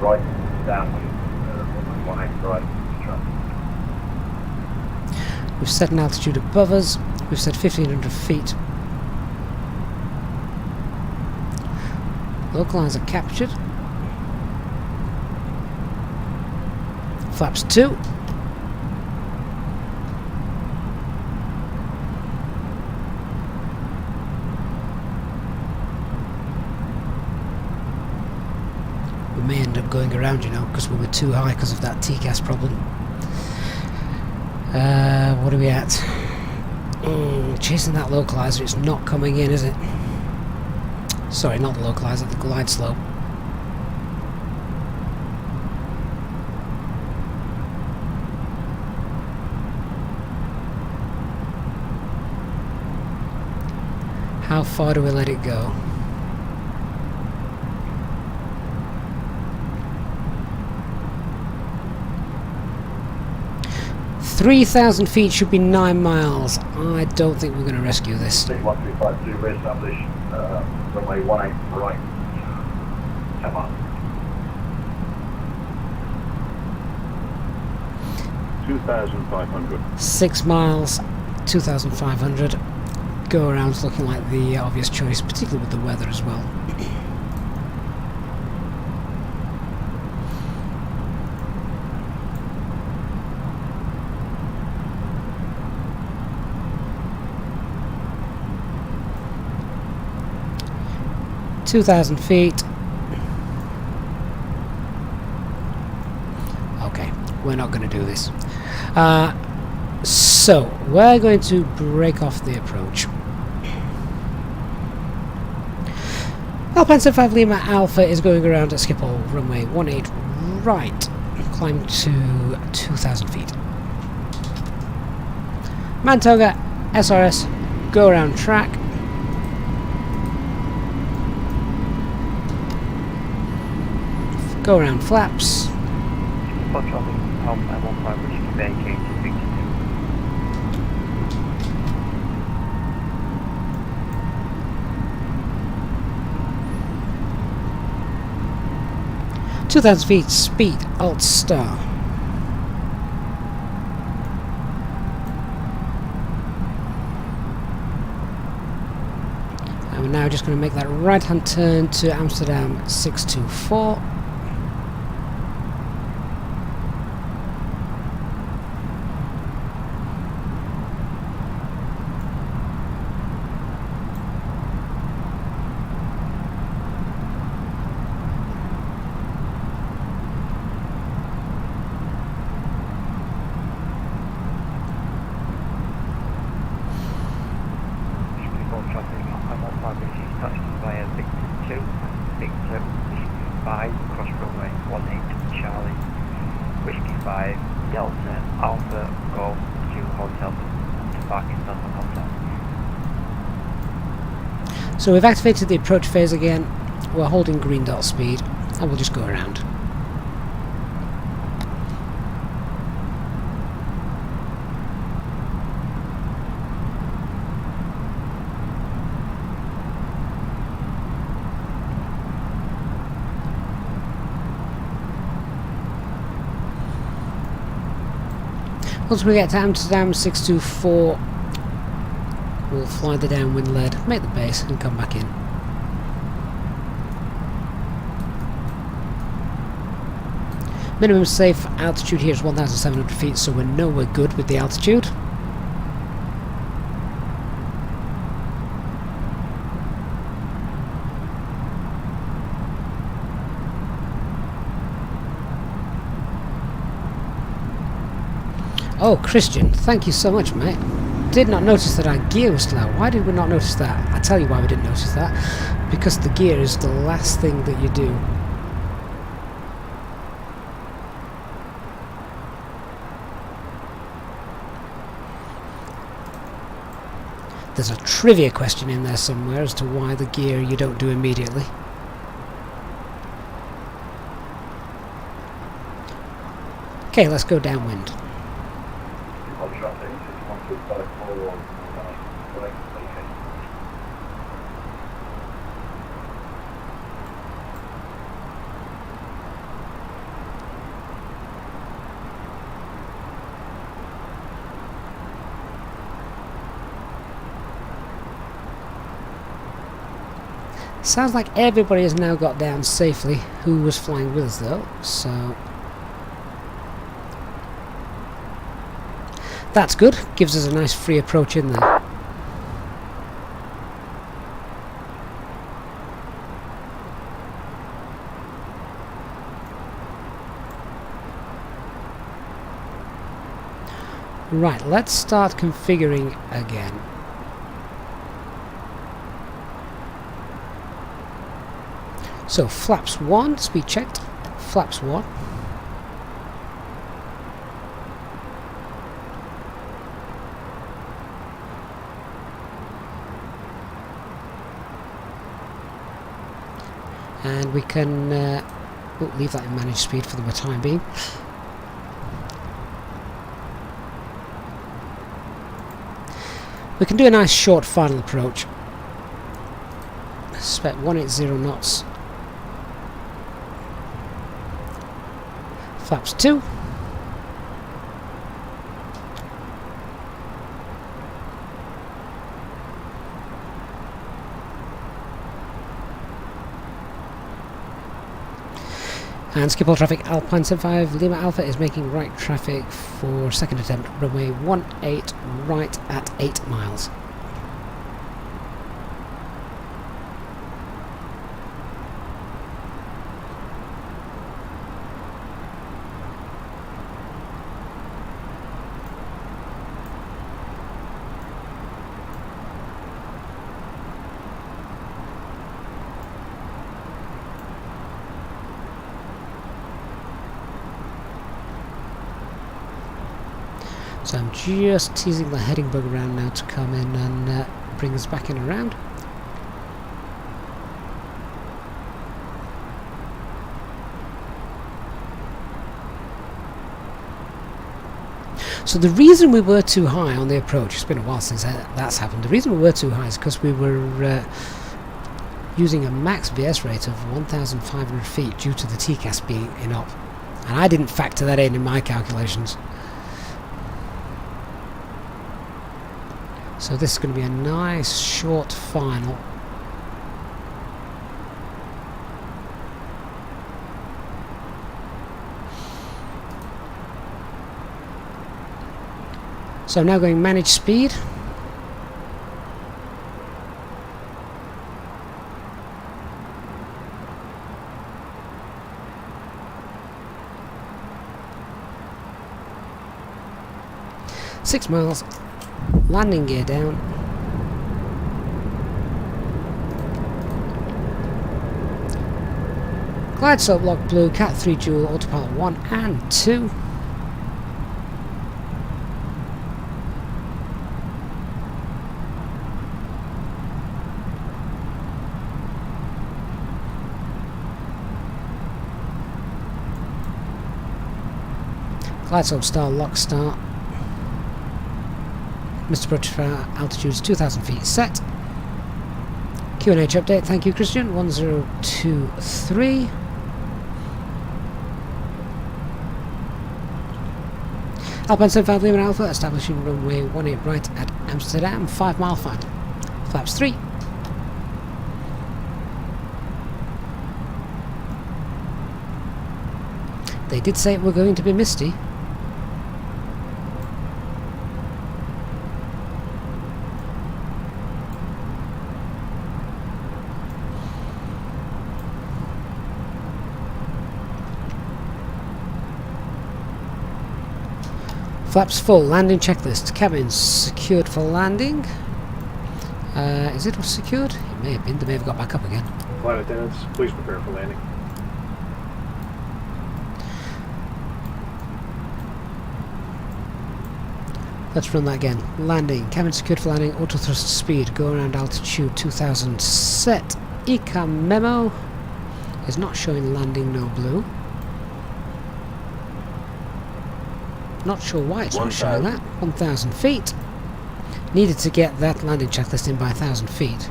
Right down. Right. We've set an altitude above us. We've set 1500 feet. Localizer captured. Flaps 2. We may end up going around, you know, because we were too high because of that TCAS problem. What are we at? Chasing that localizer, it's not coming in, is it? Sorry, not the localizer, the glide slope. How far do we let it go? $3,000 feet should be 9 miles. I don't think we're going to rescue this. 1352, re-establish runway 18 right. 10 miles. 2,500. 6 miles, 2,500. Go around's looking like the obvious choice, particularly with the weather as well. (2,000 feet). Okay, we're not going to do this. So we're going to break off the approach. Alpine 75 Lima Alpha is going around at Schiphol, runway 18 right, climb to 2,000 feet. Mantoga SRS, go around track. Go around flaps. (2,000 feet, speed, Alt Star). And we're now just going to make that right hand turn to Amsterdam 624. So we've activated the approach phase again, we're holding green dot speed, and we'll just go around. Once we get to Amsterdam 624, we'll fly the downwind lead, make the base, and come back in. Minimum safe altitude here is 1,700 feet, so we know we're good with the altitude. Oh, Christian, thank you so much, mate. Did not notice that our gear was still out. Why did we not notice that? I tell you why we didn't notice that. Because the gear is the last thing that you do. There's a trivia question in there somewhere as to why the gear you don't do immediately. Okay, let's go downwind. Sounds like everybody has now got down safely who was flying with us though, so that's good, gives us a nice free approach in there. Right, let's start configuring again. So flaps 1, speed checked, flaps 1. And we can leave that in managed speed for the time being. We can do a nice short final approach. Spec 180 knots. Flaps 2. And skip all traffic, Alpine 75 Lima Alpha is making right traffic for second attempt, runway 18 right at 8 miles. So I'm just teasing the heading bug around now to come in and bring us back in around. So the reason we were too high on the approach, it's been a while since that's happened, the reason we were too high is because we were using a max VS rate of 1,500 feet due to the TCAS being in up. And I didn't factor that in my calculations. So this is going to be a nice short final. So I'm now going manage speed. Six miles. Landing gear down. Glide slope lock blue, Cat 3 dual, autopilot 1 and 2. Glide slope star, lock start. Mr. Approach altitude is 2,000 feet set. QNH update, thank you Christian, 1023. Alpine 75 Lima Alpha, establishing runway 18 right at Amsterdam, 5 mile final. Flaps 3. They did say it were going to be misty. Flaps full, landing checklist, cabin secured for landing. Is it secured? It may have been, they may have got back up again. Flight attendants, please prepare for landing. Let's run that again. Landing, cabin secured for landing, auto thrust speed, go around altitude 2000 set. ECA memo is not showing landing no blue. Not sure why it's not showing that. 1,000 feet. Needed to get that landing checklist in by 1,000 feet.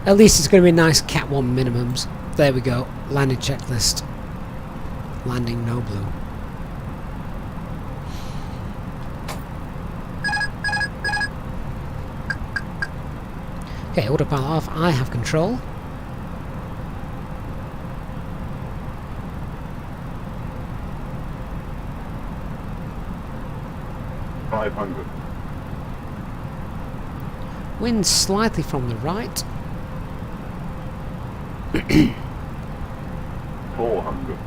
At least it's going to be nice Cat 1 minimums. There we go. Landing checklist. Landing no blue. Okay, autopilot off, I have control. Wind slightly from the right. 400.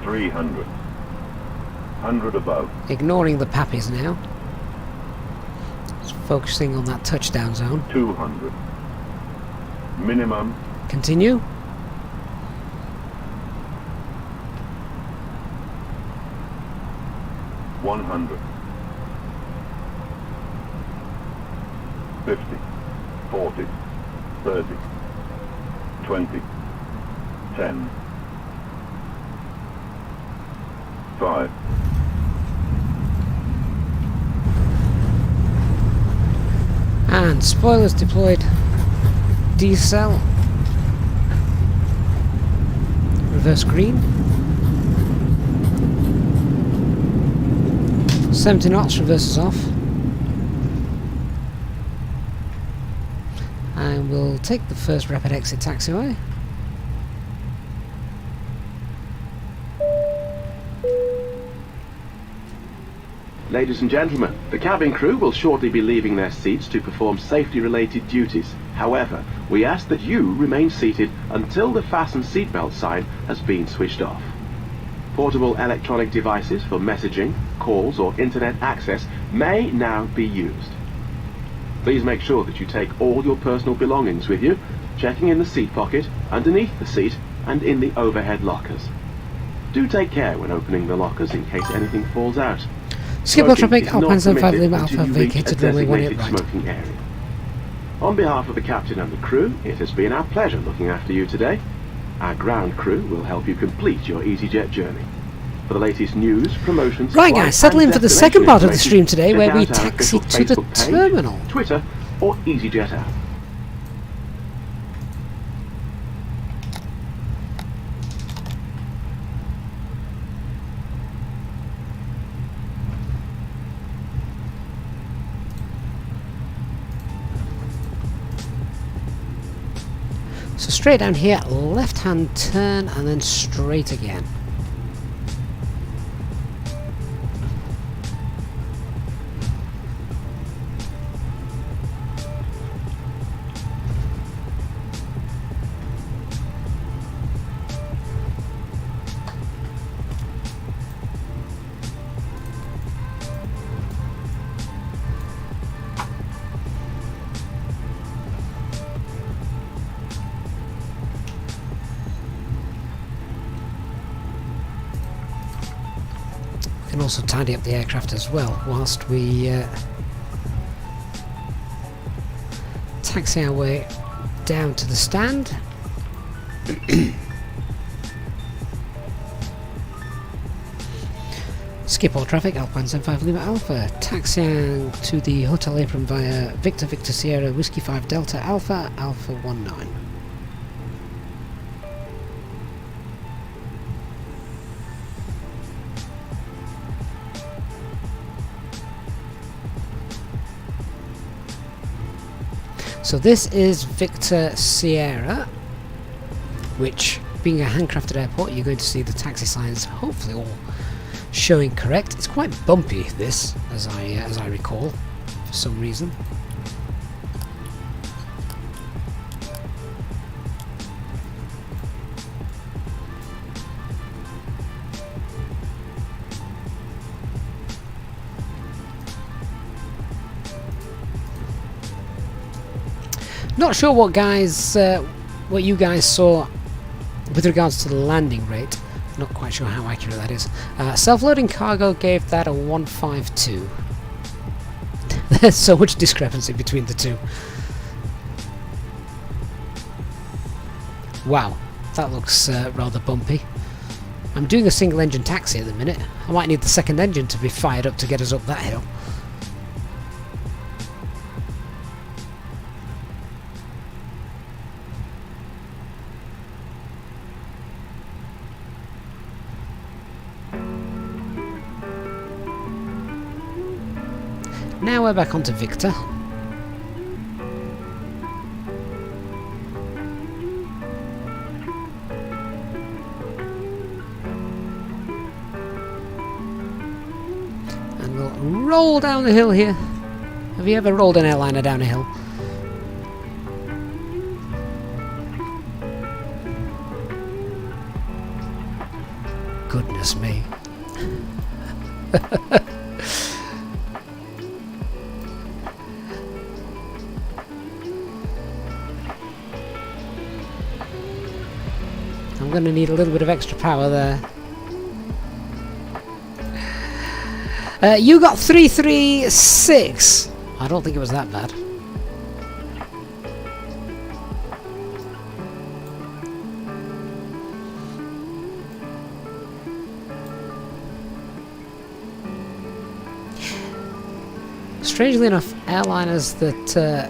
300. 100 above. Ignoring the pappies now. Just focusing on that touchdown zone. 200. Minimum. Continue. 100. 50. 40. 30. 20. 10. 5. And spoilers deployed. Decel. reverse green. 70 knots, reverses off. And we'll take the first rapid exit taxiway. Ladies and gentlemen, the cabin crew will shortly be leaving their seats to perform safety-related duties. However, we ask that you remain seated until the fasten seatbelt sign has been switched off. Portable electronic devices for messaging, calls or internet access may now be used. Please make sure that you take all your personal belongings with you, checking in the seat pocket, underneath the seat and in the overhead lockers. Do take care when opening the lockers in case anything falls out. Schiphol traffic, Smoking is Alpine not 75 permitted Lima until Alpha you reach vacated a runway 18 designated right. smoking area. On behalf of the captain and the crew, it has been our pleasure looking after you today. Our ground crew will help you complete your Easyjet journey. For the latest news, promotions, Right flights, guys, settle and in for the destination second part of the stream information, today check where we out our taxi official to the Facebook page, terminal. Twitter or Easyjet app. So straight down here, left hand turn and then straight again. Can also tidy up the aircraft as well whilst we taxi our way down to the stand. Skip all traffic, Alpine 75 Lima Alpha, taxiing to the hotel apron via Victor Victor Sierra Whiskey 5 Delta Alpha Alpha 19. So this is Victor Sierra, which, being a handcrafted airport, you're going to see the taxi signs hopefully all showing correct. It's quite bumpy, this, as I recall, for some reason. Not sure what you guys saw with regards to the landing rate. Not quite sure how accurate that is. Self-loading cargo gave that a 152. There's so much discrepancy between the two. Wow, that looks rather bumpy. I'm doing a single engine taxi at the minute. I might need the second engine to be fired up to get us up that hill. Now we're back onto Victor. And we'll roll down the hill here. Have you ever rolled an airliner down a hill? Goodness me. I'm going to need a little bit of extra power there. You got 336. I don't think it was that bad. Strangely enough, airliners that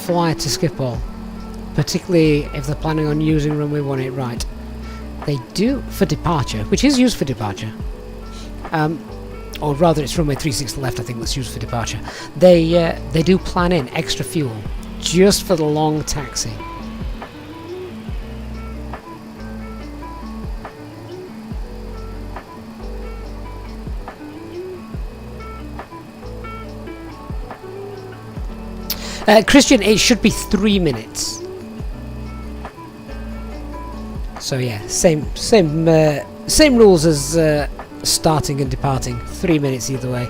fly to Schiphol, particularly if they're planning on using runway 18 right, They do for departure, which is used for departure. Or rather, it's runway 36 left, I think, that's used for departure. They do plan in extra fuel just for the long taxi. Christian, it should be 3 minutes. So yeah, same rules as starting and departing. 3 minutes either way.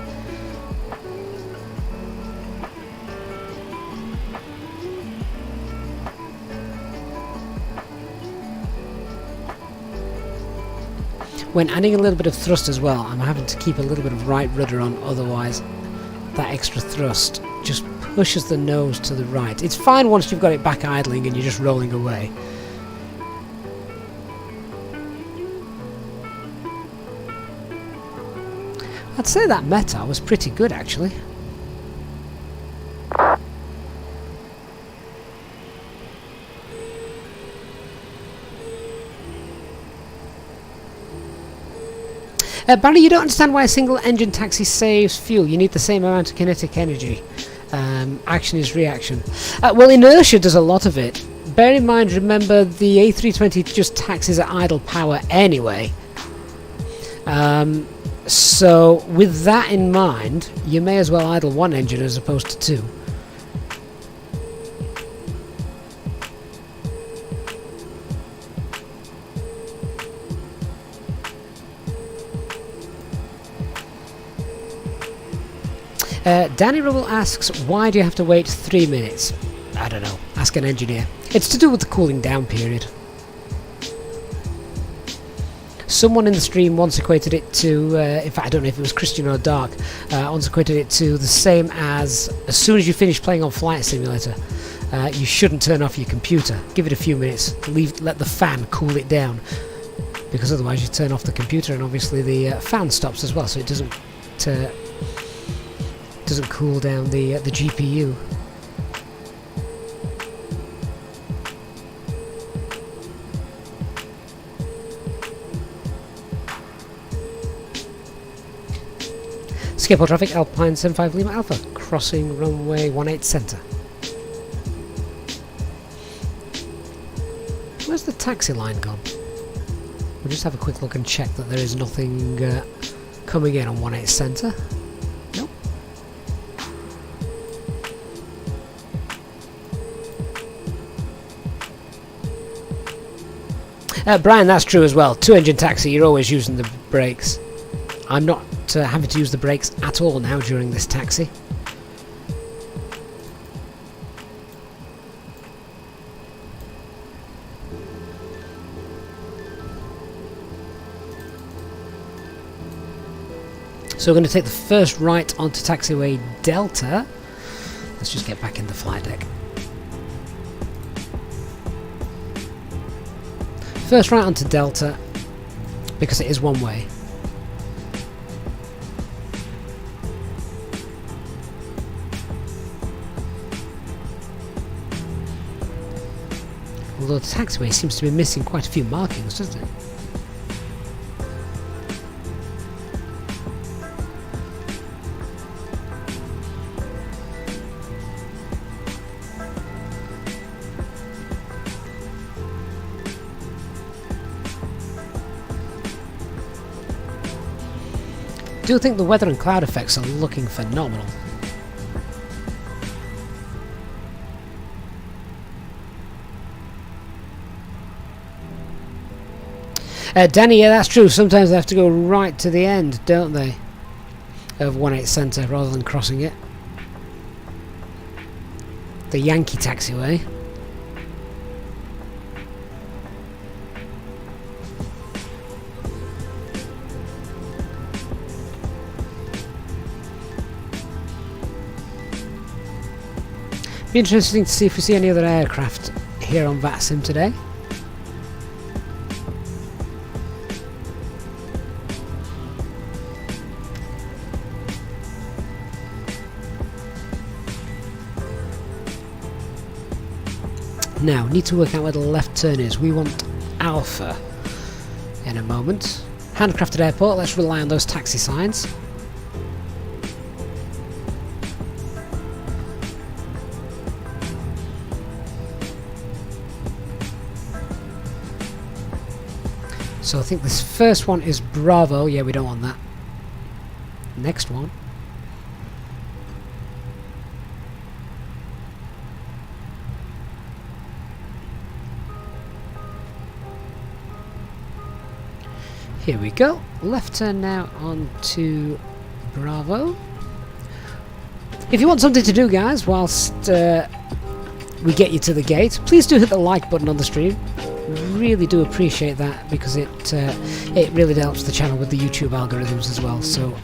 When adding a little bit of thrust as well, I'm having to keep a little bit of right rudder on, otherwise that extra thrust just pushes the nose to the right. It's fine once you've got it back idling and you're just rolling away. I'd say that METAR was pretty good actually. Barry, you don't understand why a single engine taxi saves fuel. You need the same amount of kinetic energy. Action is reaction. Well, inertia does a lot of it. Bear in mind, remember, the A320 just taxis at idle power anyway. So, with that in mind, you may as well idle one engine as opposed to two. Danny Rubble asks, why do you have to wait 3 minutes? I don't know. Ask an engineer. It's to do with the cooling down period. Someone in the stream once equated it to, in fact I don't know if it was Christian or Dark, once equated it to the same as soon as you finish playing on Flight Simulator, you shouldn't turn off your computer. Give it a few minutes, let the fan cool it down, because otherwise you turn off the computer and obviously the fan stops as well, so it doesn't cool down the GPU. Schiphol traffic, Alpine 75 Lima Alpha, crossing runway 18 centre. Where's the taxi line gone? We'll just have a quick look and check that there is nothing coming in on 18 centre. Nope. Brian, that's true as well. Two-engine taxi, you're always using the brakes. I'm not having to use the brakes at all now during this taxi. So we're going to take the first right onto taxiway Delta. Let's just get back in the flight deck. First right onto Delta, because it is one way. Although the taxiway seems to be missing quite a few markings, doesn't it? I do think the weather and cloud effects are looking phenomenal. Danny, yeah, that's true. Sometimes they have to go right to the end, don't they? Of 18 centre rather than crossing it. The Yankee taxiway. Be interesting to see if we see any other aircraft here on VATSIM today. Now, need to work out where the left turn is. We want Alpha. in a moment. Handcrafted airport, let's rely on those taxi signs. So I think this first one is Bravo. Yeah, we don't want that. Next one. Here we go. Left turn now on to Bravo. If you want something to do, guys, whilst we get you to the gate, please do hit the like button on the stream. Really do appreciate that, because it really helps the channel with the YouTube algorithms as well. So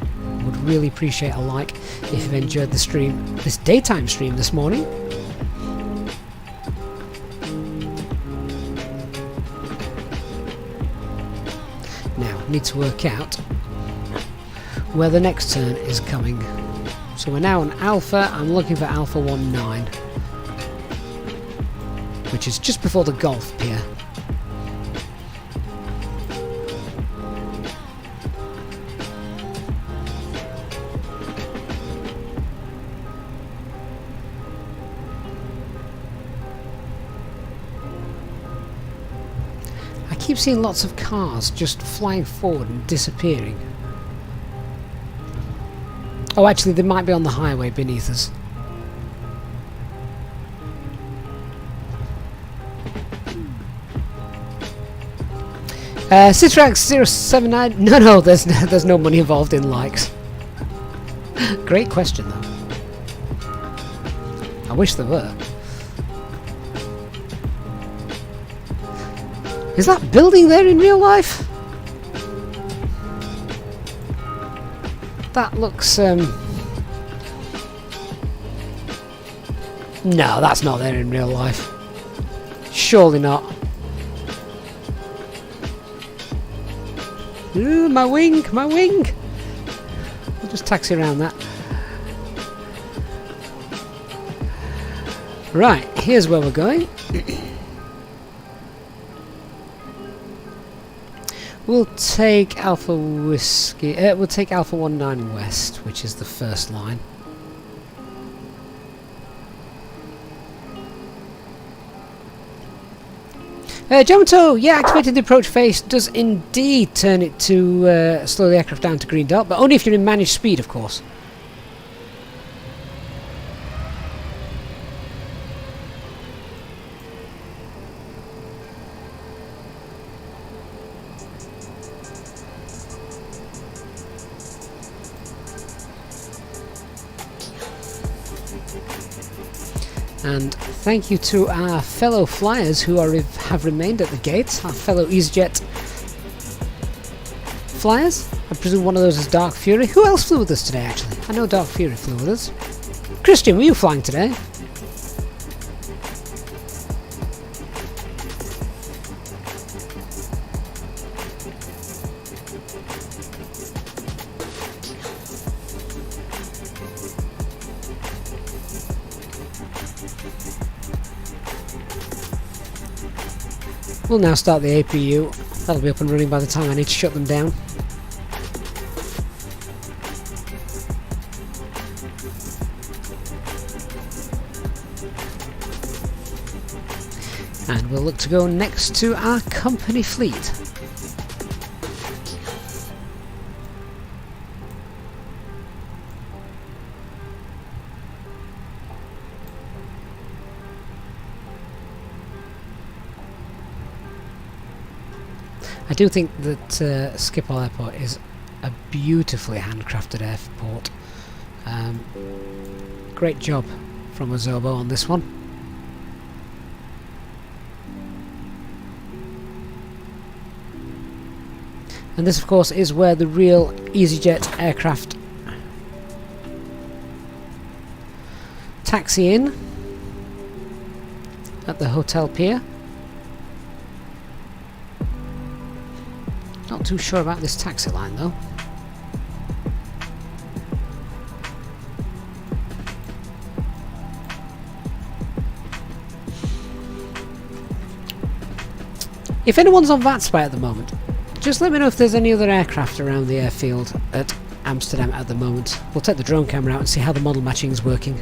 would really appreciate a like if you've enjoyed the stream, this daytime stream this morning. Now need to work out where the next turn is coming. So we're now on Alpha. I'm looking for Alpha 19, which is just before the Golf Pier. I keep seeing lots of cars just flying forward and disappearing. Oh, actually, they might be on the highway beneath us. Citrax 079. No, there's no money involved in likes. Great question, though. I wish there were. Is that building there in real life? That looks no, that's not there in real life. Surely not. Ooh, my wing, my wing! I'll just taxi around that. Right, here's where we're going. We'll take Alpha Whiskey. We'll take Alpha 19 West, which is the first line. Jomato, yeah, activating the approach face does indeed turn it to slow the aircraft down to green dot, but only if you're in managed speed, of course. And thank you to our fellow flyers who have remained at the gate, our fellow Easyjet flyers. I presume one of those is Dark Fury. Who else flew with us today, actually? I know Dark Fury flew with us. Christian, were you flying today? We'll now start the APU. That'll be up and running by the time I need to shut them down. And we'll look to go next to our company fleet. I do think that Schiphol Airport is a beautifully handcrafted airport. Great job from Azobo on this one. And this, of course, is where the real Easyjet aircraft taxi in at the hotel pier. Not too sure about this taxi line though. If anyone's on VATSIM at the moment, just let me know if there's any other aircraft around the airfield at Amsterdam at the moment. We'll take the drone camera out and see how the model matching is working.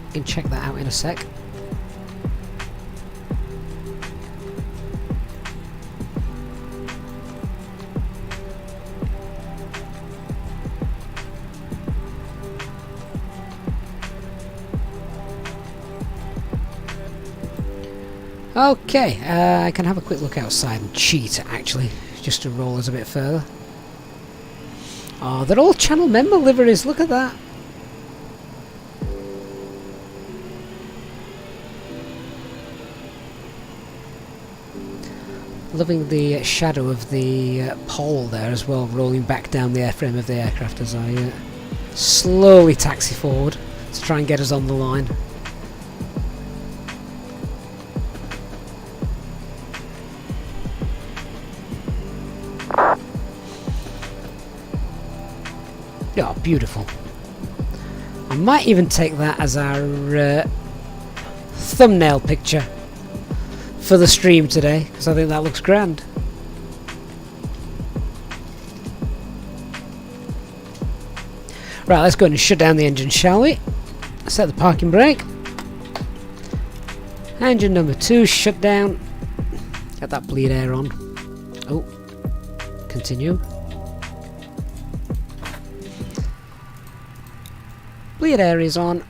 You can check that out in a sec. Okay, I can have a quick look outside and cheat, actually, just to roll us a bit further. Oh, they're all channel member liveries, look at that! Loving the shadow of the pole there as well, rolling back down the airframe of the aircraft as I slowly taxi forward to try and get us on the line. Oh, beautiful. I might even take that as our thumbnail picture for the stream today, because I think that looks grand. Right, let's go ahead and shut down the engine, shall we? Set the parking brake. Engine number 2 shut down. Get that bleed air on. Oh, continue. Bleed air is on.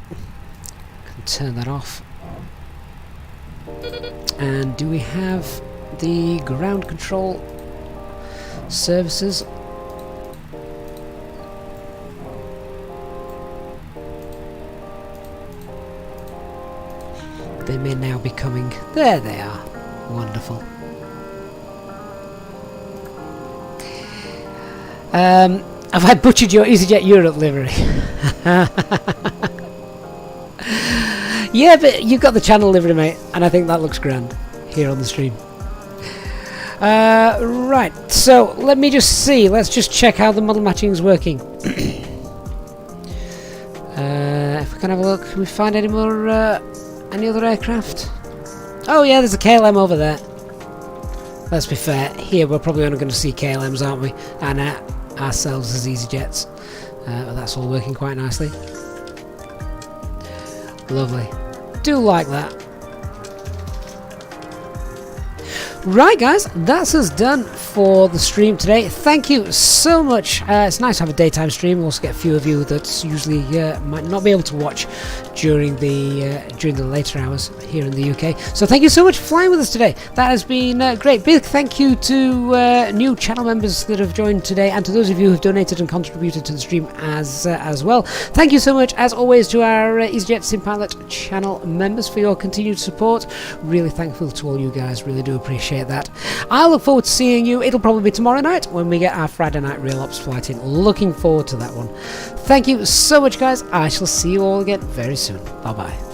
Can turn that off. And do we have the ground control services? They may now be coming. There they are. Wonderful. Have I butchered your Easyjet Europe livery? Yeah, but you've got the channel livery, mate, and I think that looks grand here on the stream. Right, so let me just see. Let's just check how the model matching is working. If we can have a look, can we find any more, any other aircraft? Oh yeah, there's a KLM over there. Let's be fair, here we're probably only going to see KLMs, aren't we? And ourselves as Easyjets. But that's all working quite nicely. Lovely. Do like that. Right guys, that's us done for the stream today. Thank you so much. It's nice to have a daytime stream. We also get a few of you that usually might not be able to watch during the later hours here in the UK. So thank you so much for flying with us today. That has been great. Big thank you to new channel members that have joined today, and to those of you who have donated and contributed to the stream as well. Thank you so much, as always, to our Easyjet SimPilot channel members for your continued support. Really thankful to all you guys. Really do appreciate that. I look forward to seeing you. It'll probably be tomorrow night when we get our Friday night Real Ops flight in. Looking forward to that one. Thank you so much, guys. I shall see you all again very soon. Bye bye.